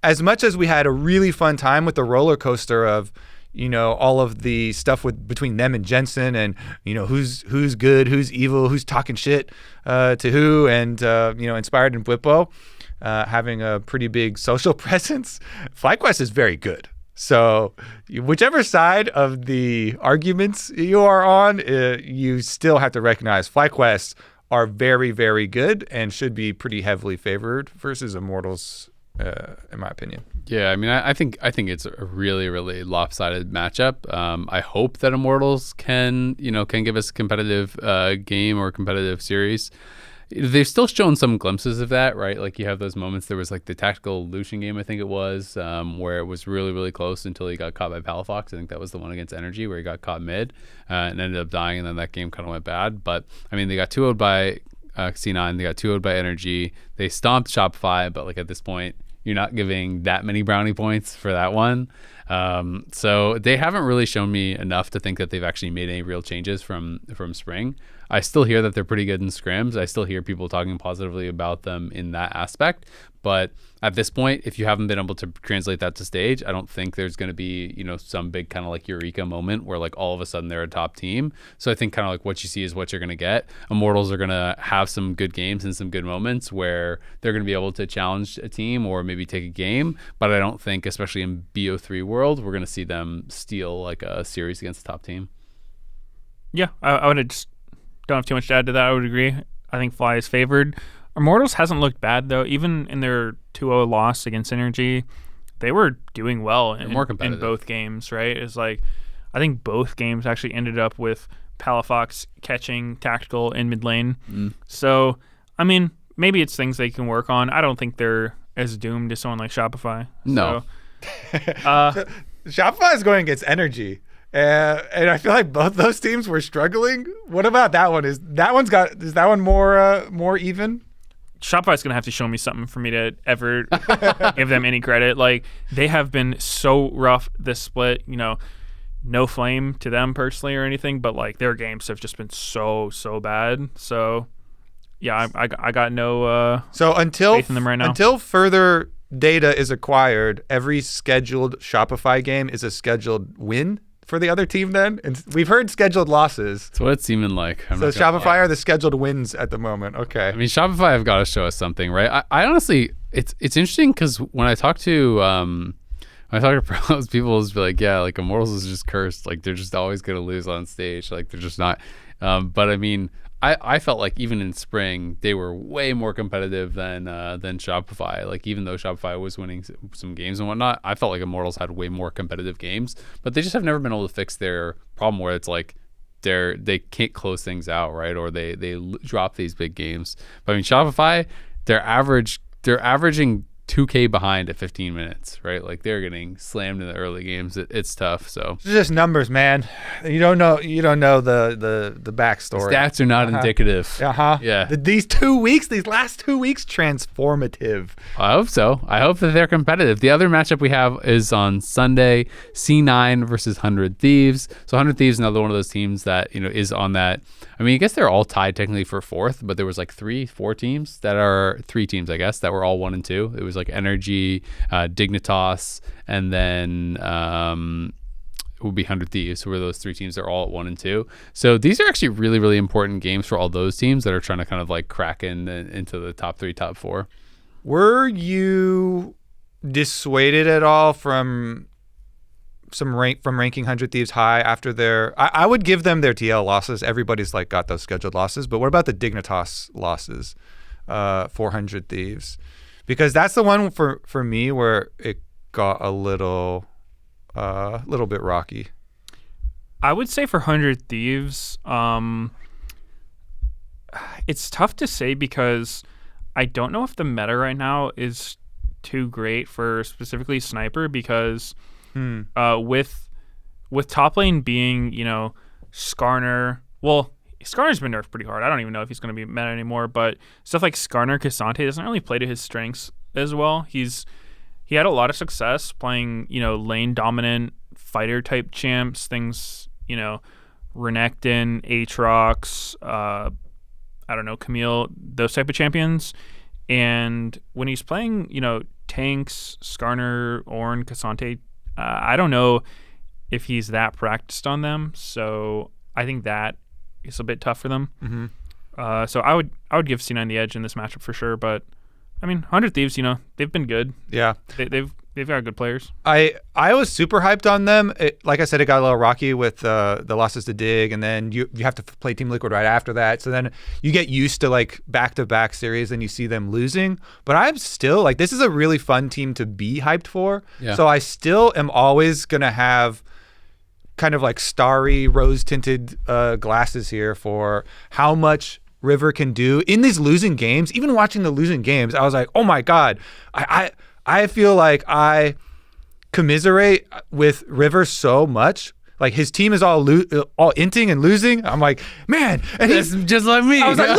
as much as we had a really fun time with the roller coaster of, all of the stuff between them and Jensen and, who's good, who's evil, who's talking shit to who, and, Inspired and Blippo having a pretty big social presence, FlyQuest is very good. So whichever side of the arguments you are on, you still have to recognize FlyQuest are very, very good and should be pretty heavily favored versus Immortals, in my opinion.
Yeah, I mean, I think it's a really, really lopsided matchup. I hope that Immortals can give us a competitive game or competitive series. They've still shown some glimpses of that, right? Like you have those moments. There was like the tactical Lucian game, I think it was, where it was really, really close until he got caught by Palafox. I think that was the one against Energy where he got caught mid and ended up dying, and then that game kind of went bad. But I mean, they got 2-0'd by C9. They got 2-0'd by Energy. They stomped Shopify, but like at this point, you're not giving that many brownie points for that one. So they haven't really shown me enough to think that they've actually made any real changes from spring. I still hear that they're pretty good in scrims. I still hear people talking positively about them in that aspect. But at this point, if you haven't been able to translate that to stage, I don't think there's going to be, some big kind of like eureka moment where like all of a sudden they're a top team. So I think kind of like what you see is what you're going to get. Immortals are going to have some good games and some good moments where they're going to be able to challenge a team or maybe take a game. But I don't think, especially in BO3 world, we're going to see them steal like a series against a top team.
Yeah, I would just don't have too much to add to that. I would agree. I think Fly is favored. Immortals hasn't looked bad, though. Even in their 2-0 loss against Energy, they were doing well in both games, right? It's like, I think both games actually ended up with Palafox catching tactical in mid lane. So, I mean, maybe it's things they can work on. I don't think they're as doomed as someone like Shopify.
No.
So,
Shopify is going against Energy. And I feel like both those teams were struggling. What about that one? Is that one more even?
Shopify's going to have to show me something for me to ever give them any credit. Like, they have been so rough this split, no flame to them personally or anything, but like their games have just been so bad. So yeah, I got no faith in them right now.
Until further data is acquired, every scheduled Shopify game is a scheduled win for the other team then? And we've heard scheduled losses.
That's what it's seeming like.
So Shopify are the scheduled wins at the moment. Okay.
I mean, Shopify have got to show us something, right? I honestly, it's interesting because when I talk to pros, people will be like, yeah, like Immortals is just cursed. Like they're just always going to lose on stage. Like they're just not. But I mean, I felt like even in spring they were way more competitive than Shopify. Like even though Shopify was winning some games and whatnot, I felt like Immortals had way more competitive games. But they just have never been able to fix their problem where it's like they can't close things out, right? Or they drop these big games. But I mean Shopify, they're averaging 2K behind at 15 minutes, right? Like they're getting slammed in the early games. It's tough. So
it's just numbers, man. You don't know the backstory.
The stats are not indicative.
Yeah. These last 2 weeks, transformative.
I hope so. I hope that they're competitive. The other matchup we have is on Sunday, C9 versus 100 Thieves. So 100 Thieves is another one of those teams that is on that. I mean, I guess they're all tied technically for fourth, but there was like three teams, I guess, that were all 1 and 2. It was like Energy, Dignitas, and then it would be 100 Thieves. So where those 3 teams are all at 1 and 2. So these are actually really, really important games for all those teams that are trying to kind of like crack into the top 3, top 4.
Were you dissuaded at all from ranking 100 Thieves high after their? I would give them their TL losses. Everybody's like got those scheduled losses, but what about the Dignitas losses? 400 Thieves, because that's the one for me where it got a little bit rocky.
I would say for 100 Thieves, it's tough to say because I don't know if the meta right now is too great for specifically sniper because with top lane being, Skarner. Well, Skarner's been nerfed pretty hard. I don't even know if he's going to be meta anymore, but stuff like Skarner, Cassante doesn't really play to his strengths as well. He had a lot of success playing, lane dominant fighter type champs, things, Renekton, Aatrox, I don't know, Camille, those type of champions. And when he's playing, tanks, Skarner, Ornn, Cassante, I don't know if he's that practiced on them. So I think that is a bit tough for them.
Mm-hmm.
So I would give C9 the edge in this matchup for sure. But I mean, 100 Thieves, they've been good.
Yeah,
they've got good players.
I was super hyped on them. Like I said, it got a little rocky with the losses to Dig, and then you have to play Team Liquid right after that. So then you get used to like back-to-back series, and you see them losing. But I'm still like, this is a really fun team to be hyped for.
Yeah.
So I still am always gonna have kind of like starry, rose-tinted glasses here for how much River can do in these losing games. Even watching the losing games, I was like, oh my God, I feel like I commiserate with River so much. Like his team is all inting and losing. I'm like, man, and he's
just like me.
I was like,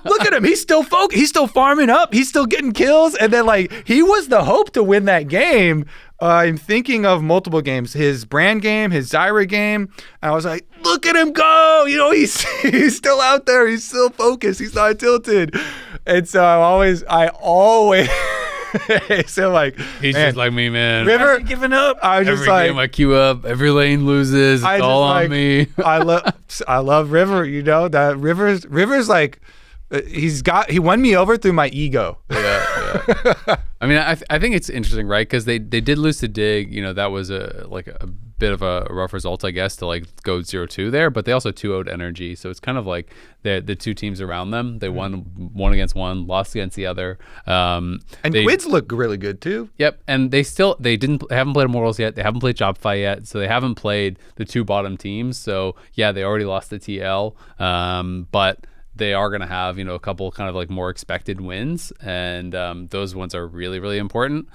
look at him. He's still he's still farming up. He's still getting kills. And then like he was the hope to win that game. I'm thinking of multiple games, his brand game, his Zyra game. I was like, look at him go. He's still out there. He's still focused. He's not tilted. And so I always so like,
he's
man,
just like me, man.
River
Giving up.
I was just
Every
like,
game I queue up, every lane loses. It's all on me.
I love River. That River's like, he won me over through my ego.
Yeah. I mean, I think it's interesting, right? Because they did lose to Dig. That was a bit of a rough result, I guess, to like go 0-2 there. But they also 2-0'd Energy, so it's kind of like the two teams around them. They won one against one, lost against the other.
And Quids look really good too.
Yep, and they haven't played Immortals yet. They haven't played Shopify yet, so they haven't played the two bottom teams. So yeah, they already lost to TL, but they are going to have, a couple kind of like more expected wins, and those ones are really, really important.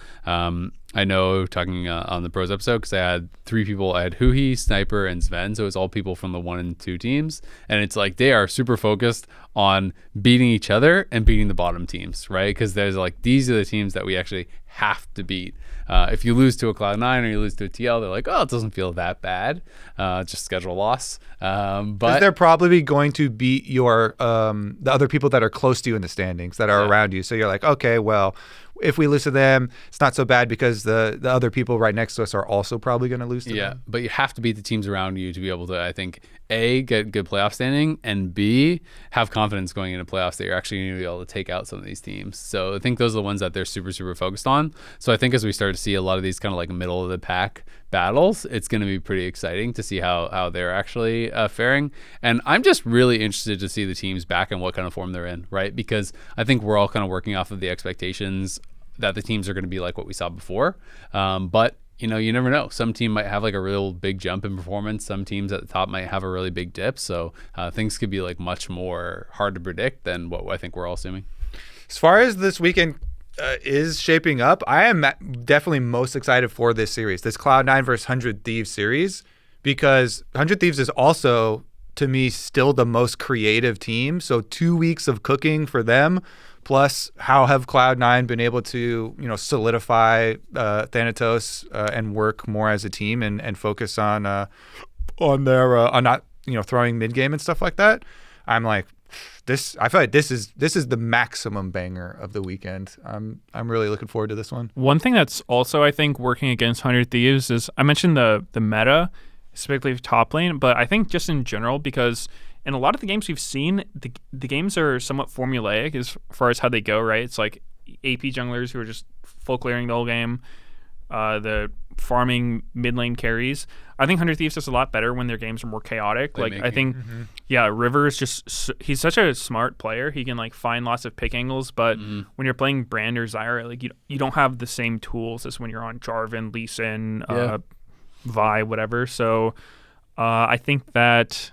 I know talking on the pros episode, because I had three people. I had Huhi, Sniper, and Sven, so it's all people from the 1 and 2 teams, and it's like they are super focused on beating each other and beating the bottom teams, right? Because there's like, these are the teams that we actually have to beat. If you lose to a Cloud9 or you lose to a TL, they're like, oh, it doesn't feel that bad. Just schedule a loss. But
they're probably going to beat your the other people that are close to you in the standings that are around you. So you're like, okay, well, if we lose to them, it's not so bad because the other people right next to us are also probably going to lose to them.
But you have to beat the teams around you to be able to, I think, A, get good playoff standing, and B, have confidence going into playoffs that you're actually going to be able to take out some of these teams. So I think those are the ones that they're super, super focused on. So I think as we start to see a lot of these kind of like middle of the pack battles, it's going to be pretty exciting to see how they're actually faring. And I'm just really interested to see the teams back and what kind of form they're in, right? Because I think we're all kind of working off of the expectations that the teams are going to be like what we saw before. But you never know. Some team might have like a real big jump in performance. Some teams at the top might have a really big dip. So things could be like much more hard to predict than what I think we're all assuming.
As far as this weekend is shaping up, I am definitely most excited for this series, this Cloud9 versus 100 Thieves series, because 100 Thieves is also, to me, still the most creative team. So 2 weeks of cooking for them, plus how have Cloud9 been able to, solidify Thanatos and work more as a team and focus on their on not throwing mid game and stuff like that. I'm like, I feel like this is the maximum banger of the weekend. I'm really looking forward to this one.
One thing that's also, I think, working against 100 Thieves is, I mentioned the meta, specifically top lane, but I think just in general, because in a lot of the games we've seen, the games are somewhat formulaic as far as how they go, right? It's like AP junglers who are just full clearing the whole game, the farming mid lane carries. I think 100 Thieves does a lot better when their games are more chaotic. I think, River is he's such a smart player. He can like find lots of pick angles, but when you're playing Brand or Zyra, like you don't have the same tools as when you're on Jarvan, Lee Sin, Vi, whatever. So I think that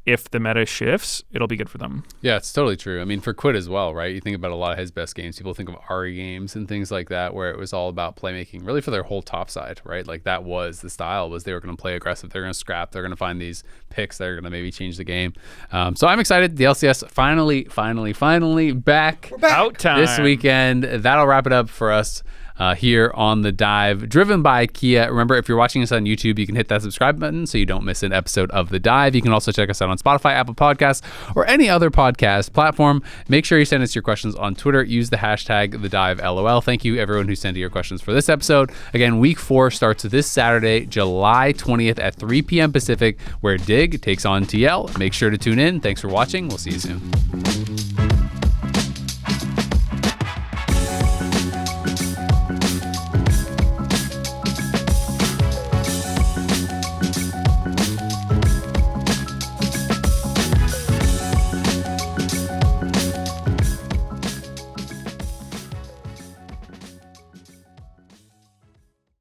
if the meta shifts, it'll be good for them.
Yeah, it's totally true. I mean, for Quid as well, right? You think about a lot of his best games. People think of Ari games and things like that, where it was all about playmaking, really for their whole top side, right? Like that was the style, was they were going to play aggressive. They're going to scrap. They're going to find these picks that are going to maybe change the game. So I'm excited. The LCS finally back.
Out time.
This weekend. That'll wrap it up for us. Here on The Dive, driven by Kia. Remember, if you're watching us on YouTube, you can hit that subscribe button so you don't miss an episode of The Dive. You can also check us out on Spotify, Apple Podcasts, or any other podcast platform. Make sure you send us your questions on Twitter. Use the hashtag TheDiveLOL. Thank you, everyone who sent your questions for this episode. Again, week 4 starts this Saturday, July 20th at 3 p.m. Pacific, where Dig takes on TL. Make sure to tune in. Thanks for watching. We'll see you soon.